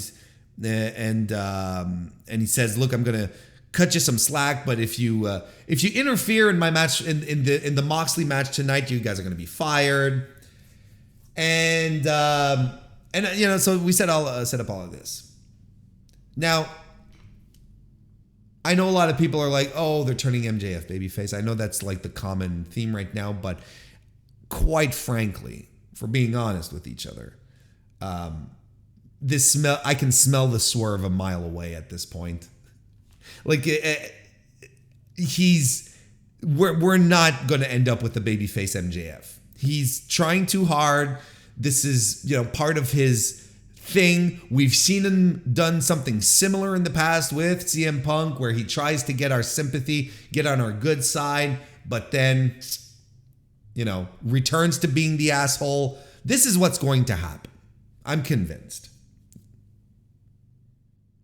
Speaker 1: he says, look, I'm going to cut you some slack, but if you interfere in my match, in the Moxley match tonight, you guys are going to be fired. And so we set up all of this. Now, I know a lot of people are like, oh, they're turning MJF babyface. I know that's like the common theme right now, but quite frankly, for being honest with each other, I can smell the swerve a mile away at this point. Like we're not going to end up with the babyface MJF. He's trying too hard. This is, part of his thing. We've seen him done something similar in the past with CM Punk, where he tries to get our sympathy, get on our good side, but then, returns to being the asshole. This is what's going to happen. I'm convinced.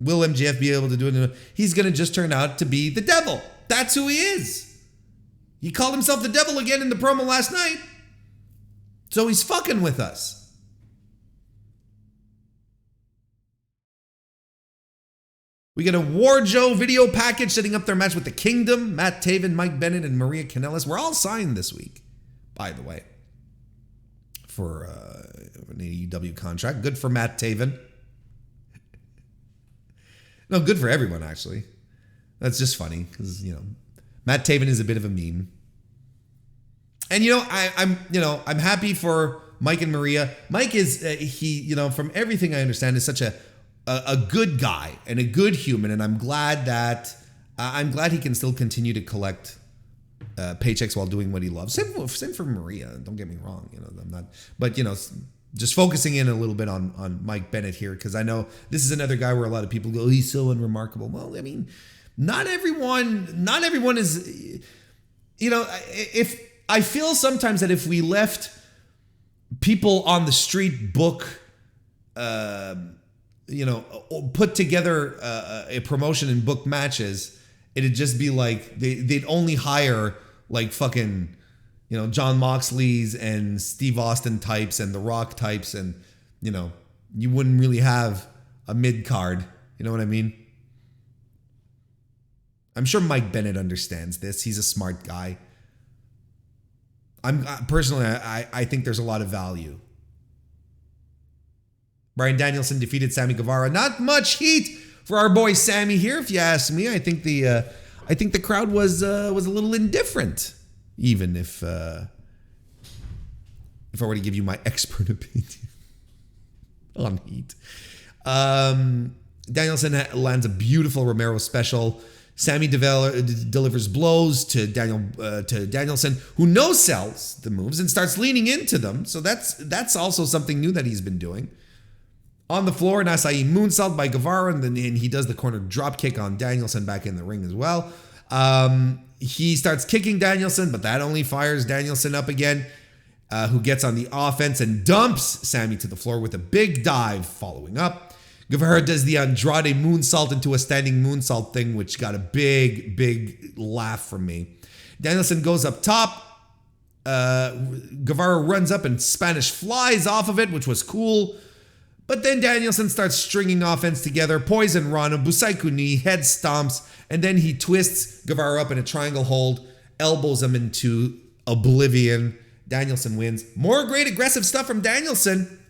Speaker 1: Will MJF be able to do it? He's going to just turn out to be the devil. That's who he is. He called himself the devil again in the promo last night. So he's fucking with us. We get a War Joe video package setting up their match with the Kingdom. Matt Taven, Mike Bennett, and Maria Kanellis. We're all signed this week, by the way, for an AEW contract. Good for Matt Taven. No, good for everyone, actually. That's just funny because, Matt Taven is a bit of a meme. And, I'm happy for Mike and Maria. Mike is, from everything I understand, is such a good guy and a good human. And I'm glad he can still continue to collect paychecks while doing what he loves. Same for Maria. Don't get me wrong. I'm not, but, just focusing in a little bit on Mike Bennett here, because I know this is another guy where a lot of people go, oh, he's so unremarkable. Well, I mean, not everyone is, if I feel sometimes that if we left people on the street book, put together a promotion and book matches, it'd just be like they'd only hire like fucking, John Moxley's and Steve Austin types and The Rock types, and, you wouldn't really have a mid card. You know what I mean? I'm sure Mike Bennett understands this. He's a smart guy. I think there's a lot of value. Bryan Danielson defeated Sammy Guevara. Not much heat for our boy Sammy here, if you ask me. I think the crowd was a little indifferent. Even if I were to give you my expert opinion on heat. Danielson lands a beautiful Romero special. Sammy delivers blows to Danielson, who no-sells the moves and starts leaning into them. So that's also something new that he's been doing. On the floor, an Acai moonsault by Guevara, and then he does the corner drop kick on Danielson back in the ring as well. He starts kicking Danielson, but that only fires Danielson up again, who gets on the offense and dumps Sammy to the floor with a big dive following up. Guevara does the Andrade moonsault into a standing moonsault thing, which got a big, big laugh from me. Danielson goes up top. Guevara runs up and Spanish flies off of it, which was cool. But then Danielson starts stringing offense together, Poison Rana, Busaiku knee, head stomps, and then he twists Guevara up in a triangle hold, elbows him into oblivion. Danielson wins. More great aggressive stuff from Danielson.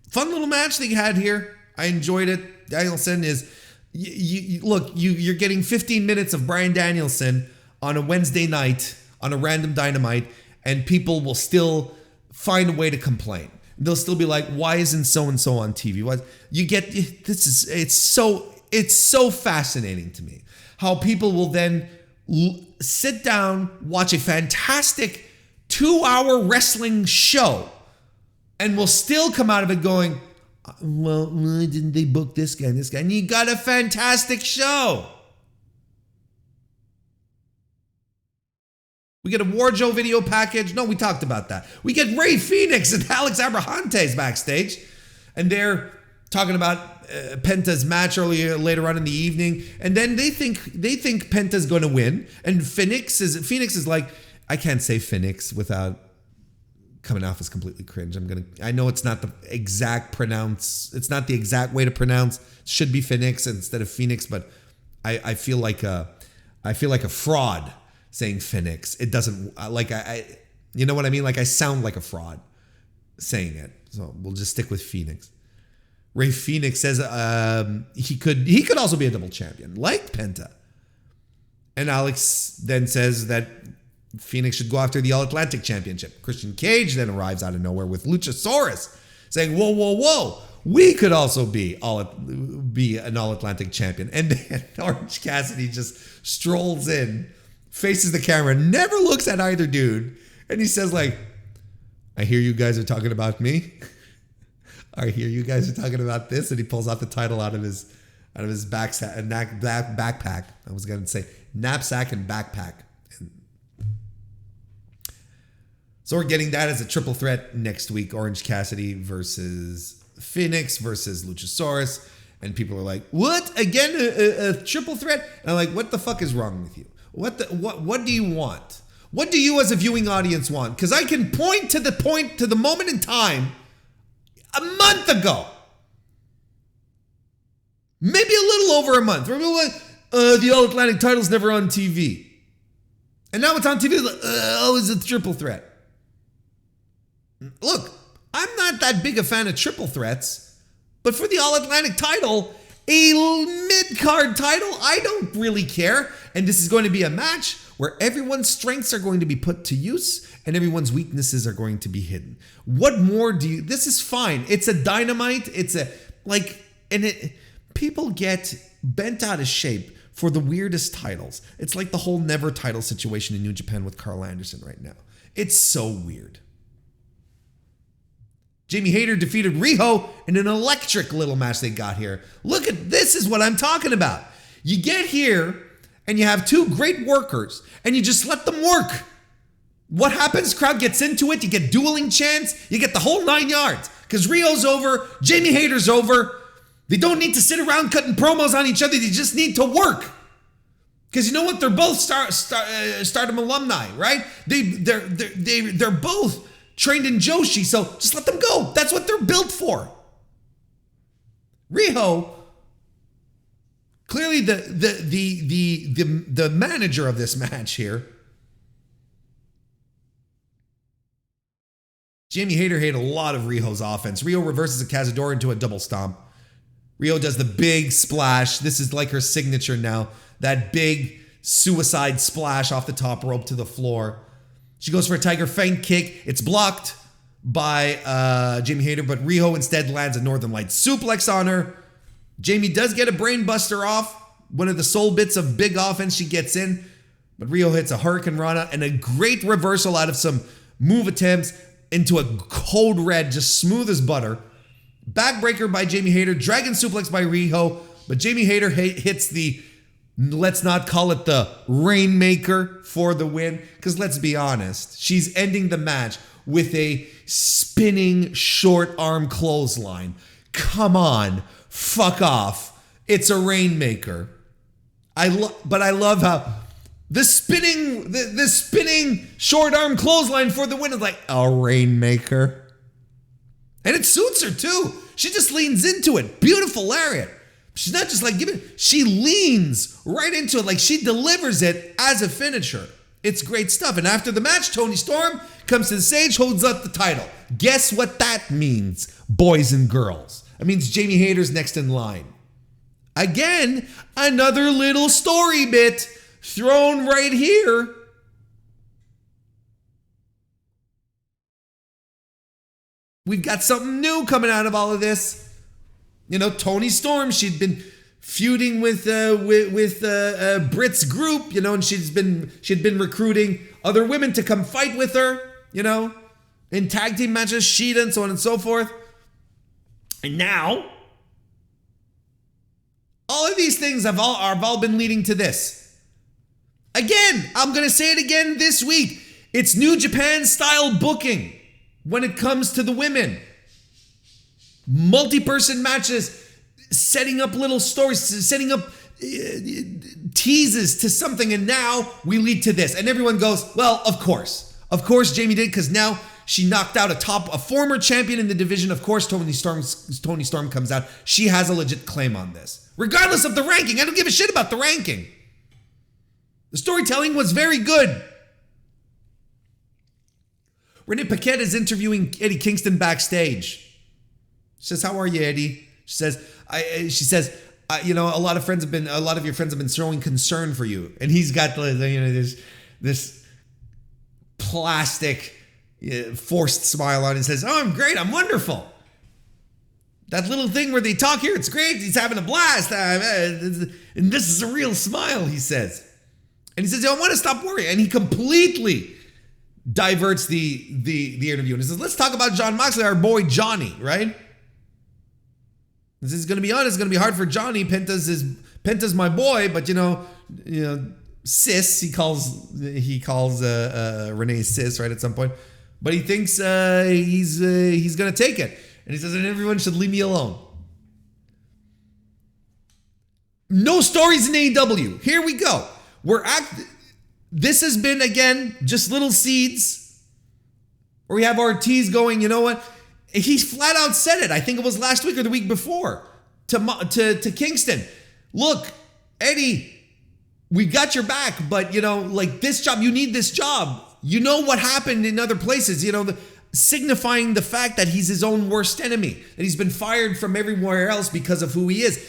Speaker 1: Fun little match that you had here. I enjoyed it. Danielson is, you're getting 15 minutes of Bryan Danielson on a Wednesday night on a random Dynamite, and people will still find a way to complain. They'll still be like, why isn't so-and-so on TV? What you get, it's so fascinating to me how people will then sit down, watch a fantastic 2-hour wrestling show, and will still come out of it going, well, why didn't they book this guy and this guy? And you got a fantastic show. We get a Warjo video package. No, we talked about that. We get Rey Fénix and Alex Abrahantes backstage. And they're talking about Penta's match later on in the evening. And then they think Penta's going to win. And Fénix is like, I can't say Fénix without coming off as completely cringe. I know it's not the exact way to pronounce. It should be Fénix instead of Phoenix, but I feel like a fraud saying Fénix. It doesn't, you know what I mean? Like I sound like a fraud saying it. So we'll just stick with Fénix. Rey Fénix says he could also be a double champion, like Penta. And Alex then says that Fénix should go after the All-Atlantic Championship. Christian Cage then arrives out of nowhere with Luchasaurus saying, whoa, we could also be an All-Atlantic champion. And then Orange Cassidy just strolls in, faces the camera, never looks at either dude, and he says like, I hear you guys are talking about me. I hear you guys are talking about this, and he pulls out the title out of his backpack. I was going to say knapsack and backpack. So we're getting that as a triple threat next week. Orange Cassidy versus Fénix versus Luchasaurus. And people are like, what? Again, a triple threat? And I'm like, what the fuck is wrong with you? What do you want? What do you as a viewing audience want? Because I can point to the moment in time a month ago. Maybe a little over a month. Where people were like, the All-Atlantic title's never on TV. And now it's on TV. Like, it's a triple threat. Look, I'm not that big a fan of triple threats, but for the All-Atlantic title, a mid-card title, I don't really care. And this is going to be a match where everyone's strengths are going to be put to use and everyone's weaknesses are going to be hidden. What more this is fine. It's a Dynamite. People get bent out of shape for the weirdest titles. It's like the whole never title situation in New Japan with Carl Anderson right now. It's so weird. Jamie Hayter defeated Riho in an electric little match they got here. Look at this is what I'm talking about. You get here and you have two great workers and you just let them work. What happens? Crowd gets into it. You get dueling chants. You get the whole 9 yards because Riho's over. Jamie Hayter's over. They don't need to sit around cutting promos on each other. They just need to work. Because you know what? They're both Stardom alumni, right? They're both trained in Joshi, so just let them go. That's what they're built for. Riho, clearly the manager of this match here. Jamie Hayter hated a lot of Riho's offense. Riho reverses a Cazador into a double stomp. Riho does the big splash. This is like her signature now. That big suicide splash off the top rope to the floor. She goes for a Tiger Feint kick. It's blocked by Jamie Hayter, but Riho instead lands a Northern Lights suplex on her. Jamie does get a brain buster off. One of the sole bits of big offense she gets in. But Riho hits a Hurricane Rana and a great reversal out of some move attempts into a code red, just smooth as butter. Backbreaker by Jamie Hayter. Dragon suplex by Riho. But Jamie Hayter hits the, let's not call it the Rainmaker for the win. Because let's be honest, she's ending the match with a spinning short arm clothesline. Come on, fuck off. It's a Rainmaker. But I love how the spinning short arm clothesline for the win is like a Rainmaker. And it suits her too. She just leans into it. Beautiful lariat. She's not just like giving it. She leans right into it. Like she delivers it as a finisher. It's great stuff. And after the match, Toni Storm comes to the stage, holds up the title. Guess what that means, boys and girls? It means Jamie Hayter's next in line. Again, another little story bit thrown right here. We've got something new coming out of all of this. You know, Toni Storm, she'd been feuding with Britt's group, you know, and she'd been recruiting other women to come fight with her, you know, in tag team matches, Sheeta and so on and so forth. And now, all of these things have all been leading to this. Again, I'm going to say it again this week. It's New Japan style booking when it comes to the women. Multi-person matches, setting up little stories, setting up teases to something, and now we lead to this. And everyone goes, well, of course. Of course Jamie did, because now she knocked out a former champion in the division. Of course Toni Storm comes out. She has a legit claim on this. Regardless of the ranking. I don't give a shit about the ranking. The storytelling was very good. Renee Paquette is interviewing Eddie Kingston backstage. She says, "How are you, Eddie?" She says, "You know, a lot of your friends have been showing concern for you." And he's got this plastic forced smile on. He says, "Oh, I'm great. I'm wonderful. That little thing where they talk here, it's great. He's having a blast. And this is a real smile," he says. And he says, "I want to stop worrying." And he completely diverts the interview. And he says, "Let's talk about Jon Moxley, our boy Johnny, right? This is going to be honest. It's going to be hard for Johnny. Penta's my boy, but you know, sis. He calls Renee sis, right, at some point. But he thinks he's going to take it. And he says, and everyone should leave me alone." No stories in AEW. Here we go. This has been, again, just little seeds. Where we have Ortiz going, you know what? He flat out said it. I think it was last week or the week before to Kingston. "Look, Eddie, we got your back, but you know, like this job, you need this job. You know what happened in other places, you know, signifying the fact that he's his own worst enemy, that he's been fired from everywhere else because of who he is.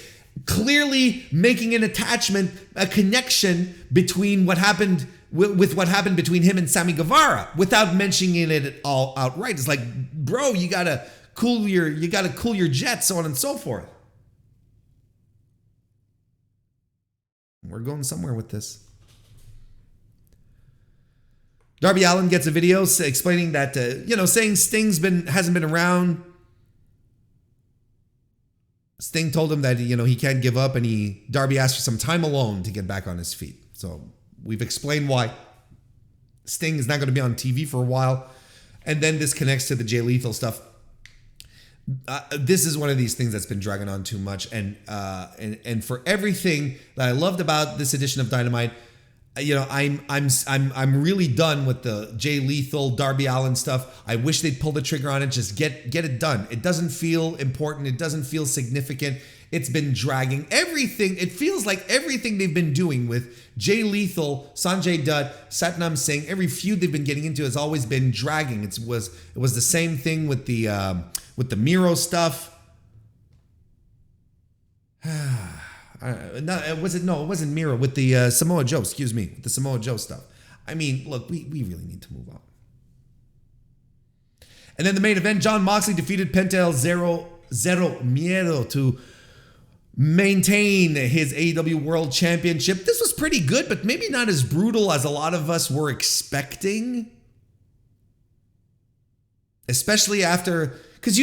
Speaker 1: Clearly making an attachment, a connection between what happened with what happened between him and Sammy Guevara without mentioning it all outright. It's like, bro, you gotta cool your jets, so on and so forth. We're going somewhere with this. Darby Allin gets a video explaining that, saying Sting hasn't been around. Sting told him that, he can't give up, and Darby asked for some time alone to get back on his feet. So we've explained why Sting is not going to be on TV for a while. And then this connects to the Jay Lethal stuff. This is one of these things that's been dragging on too much. And for everything that I loved about this edition of Dynamite, I'm really done with the Jay Lethal, Darby Allin stuff. I wish they'd pull the trigger on it. Just get it done. It doesn't feel important. It doesn't feel significant. It's been dragging everything. It feels like everything they've been doing with Jay Lethal, Sanjay Dutt, Satnam Singh, every feud they've been getting into has always been dragging. It was the same thing with the Miro stuff. It wasn't Miro, with the Samoa Joe, the Samoa Joe stuff. I mean, look, we really need to move on. And then the main event, Jon Moxley defeated Penta Zero Miedo to maintain his AEW World Championship. This was pretty good, but maybe not as brutal as a lot of us were expecting. Especially after, because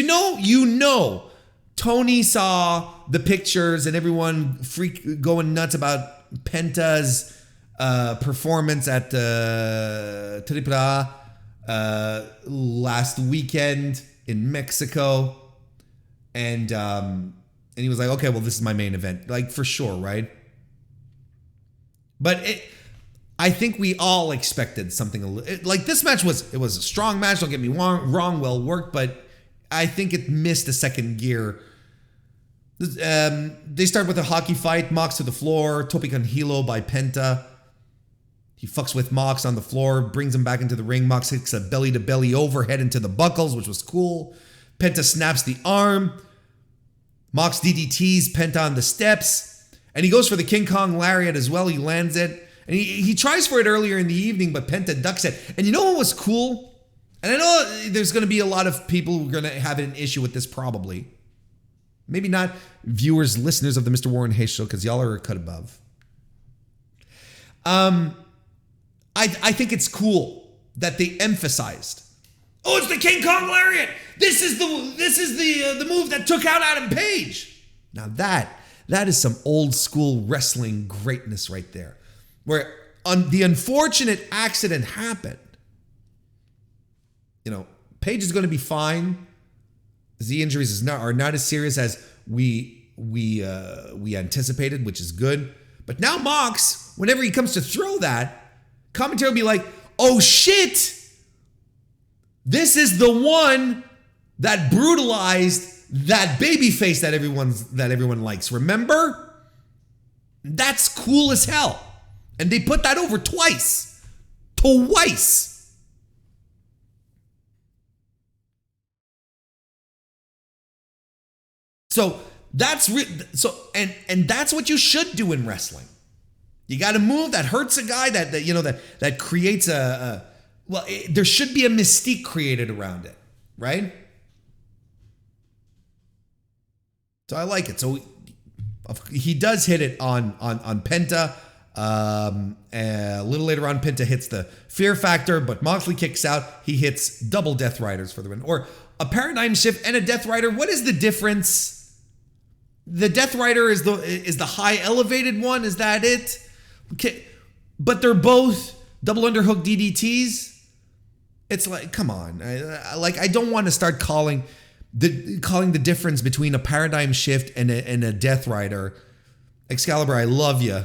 Speaker 1: Tony saw the pictures and everyone going nuts about Penta's performance at Tripla last weekend in Mexico. And he was like, okay, well, this is my main event. Like, for sure, right? But I think we all expected something like this match was a strong match. Don't get me wrong, well worked, but I think it missed a second gear. They start with a hockey fight. Mox to the floor. Tope con Hilo by Penta. He fucks with Mox on the floor, brings him back into the ring. Mox hits a belly-to-belly overhead into the buckles, which was cool. Penta snaps the arm. Mox DDTs Penta on the steps. And he goes for the King Kong Lariat as well. He lands it. And he tries for it earlier in the evening, but Penta ducks it. And you know what was cool? And I know there's going to be a lot of people who are going to have an issue with this probably. Maybe not viewers, listeners of the Mr. Warren Hayes show, because y'all are a cut above. I think it's cool that they emphasized, oh, it's the King Kong Lariat. This is the move that took out Adam Page. Now that is some old school wrestling greatness right there, where the unfortunate accident happened. You know, Page is going to be fine. The injuries are not as serious as we anticipated, which is good. But now Mox, whenever he comes to throw that, commentary will be like, oh shit, this is the one that brutalized that baby face that everyone likes. Remember? That's cool as hell. And they put that over twice. Twice. So that's and that's what you should do in wrestling. You got to move that hurts a guy that creates there should be a mystique created around it, right? So I like it. So he does hit it on Penta. A little later on, Penta hits the Fear Factor, but Moxley kicks out. He hits double Death Riders for the win, or a paradigm shift and a Death Rider. What is the difference? The Death Rider is the high elevated one. Is that it? Okay, but they're both double underhook DDTs. It's like, come on. I don't want to start calling the difference between a paradigm shift and a Death Rider. Excalibur, I love you.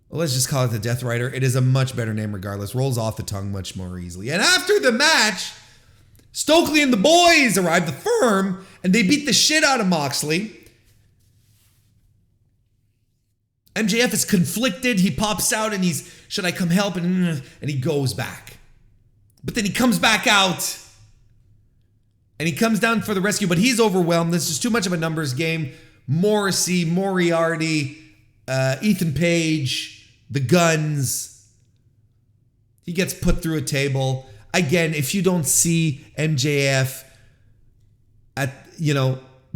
Speaker 1: Well, let's just call it the Death Rider. It is a much better name regardless. Rolls off the tongue much more easily. And after the match, Stokely and the boys arrive, the Firm, and they beat the shit out of Moxley. MJF is conflicted. He pops out and should I come help? And he goes back. But then he comes back out. And he comes down for the rescue, but he's overwhelmed. This is too much of a numbers game. Morrissey, Moriarty, Ethan Page, the Guns. He gets put through a table. Again, if you don't see MJF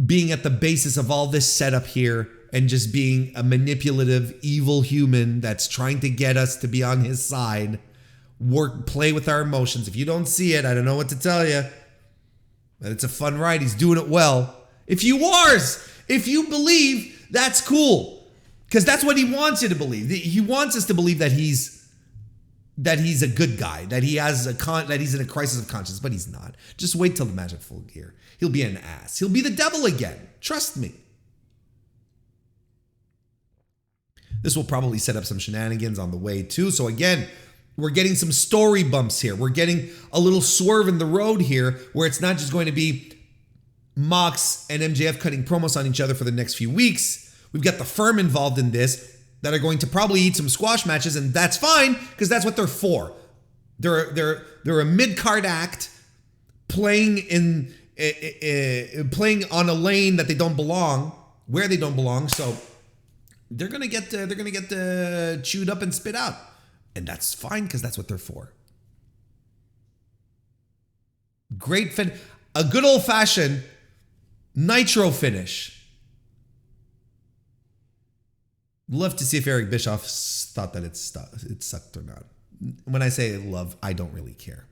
Speaker 1: being at the basis of all this setup here, and just being a manipulative, evil human that's trying to get us to be on his side, play with our emotions. If you don't see it, I don't know what to tell you. But it's a fun ride. He's doing it well. If you believe, that's cool. Because that's what he wants you to believe. He wants us to believe that he's a good guy, that he's in a crisis of conscience, but he's not. Just wait till the match at Full Gear. He'll be an ass. He'll be the devil again. Trust me. This will probably set up some shenanigans on the way too. So again, we're getting some story bumps here. We're getting a little swerve in the road here where it's not just going to be Mox and MJF cutting promos on each other for the next few weeks. We've got the Firm involved in this that are going to probably eat some squash matches, and that's fine because that's what they're for. They're a mid-card act playing on a lane that they don't belong, where they don't belong. So they're gonna get chewed up and spit out, and that's fine because that's what they're for. A good old fashioned Nitro finish. Love to see if Eric Bischoff thought that it sucked or not. When I say love, I don't really care.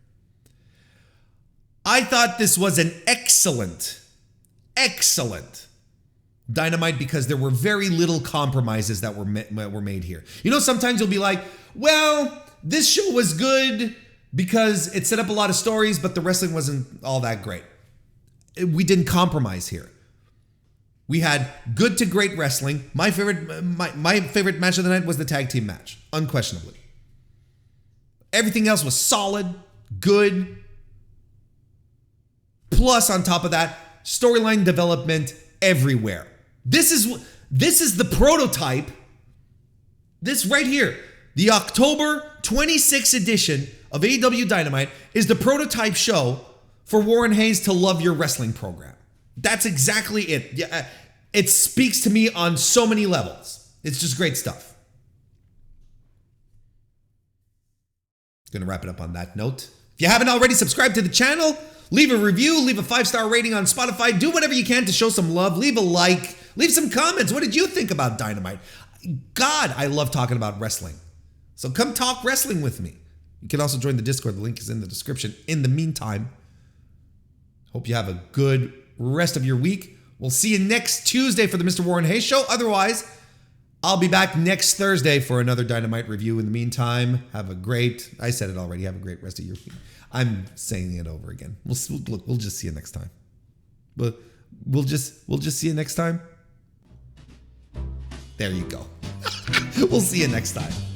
Speaker 1: I thought this was an excellent Dynamite because there were very little compromises that were made here. You know, sometimes you'll be like, well, this show was good because it set up a lot of stories, but the wrestling wasn't all that great. We didn't compromise here. We had good to great wrestling. My favorite match of the night was the tag team match, unquestionably. Everything else was solid, good, Plus, on top of that, storyline development everywhere. This is the prototype. This right here, the October 26th edition of AEW Dynamite is the prototype show for Warren Hayes to love your wrestling program. That's exactly it. Yeah, it speaks to me on so many levels. It's just great stuff. Gonna wrap it up on that note. If you haven't already subscribed to the channel, leave a review, leave a 5-star rating on Spotify, do whatever you can to show some love, leave a like, leave some comments. What did you think about Dynamite? God, I love talking about wrestling. So come talk wrestling with me. You can also join the Discord. The link is in the description. In the meantime, hope you have a good rest of your week. We'll see you next Tuesday for the Mr. Warren Hayes Show. Otherwise, I'll be back next Thursday for another Dynamite review. In the meantime, I said it already, have a great rest of your week. I'm saying it over again. We'll just see you next time. We'll just see you next time. There you go. We'll see you next time.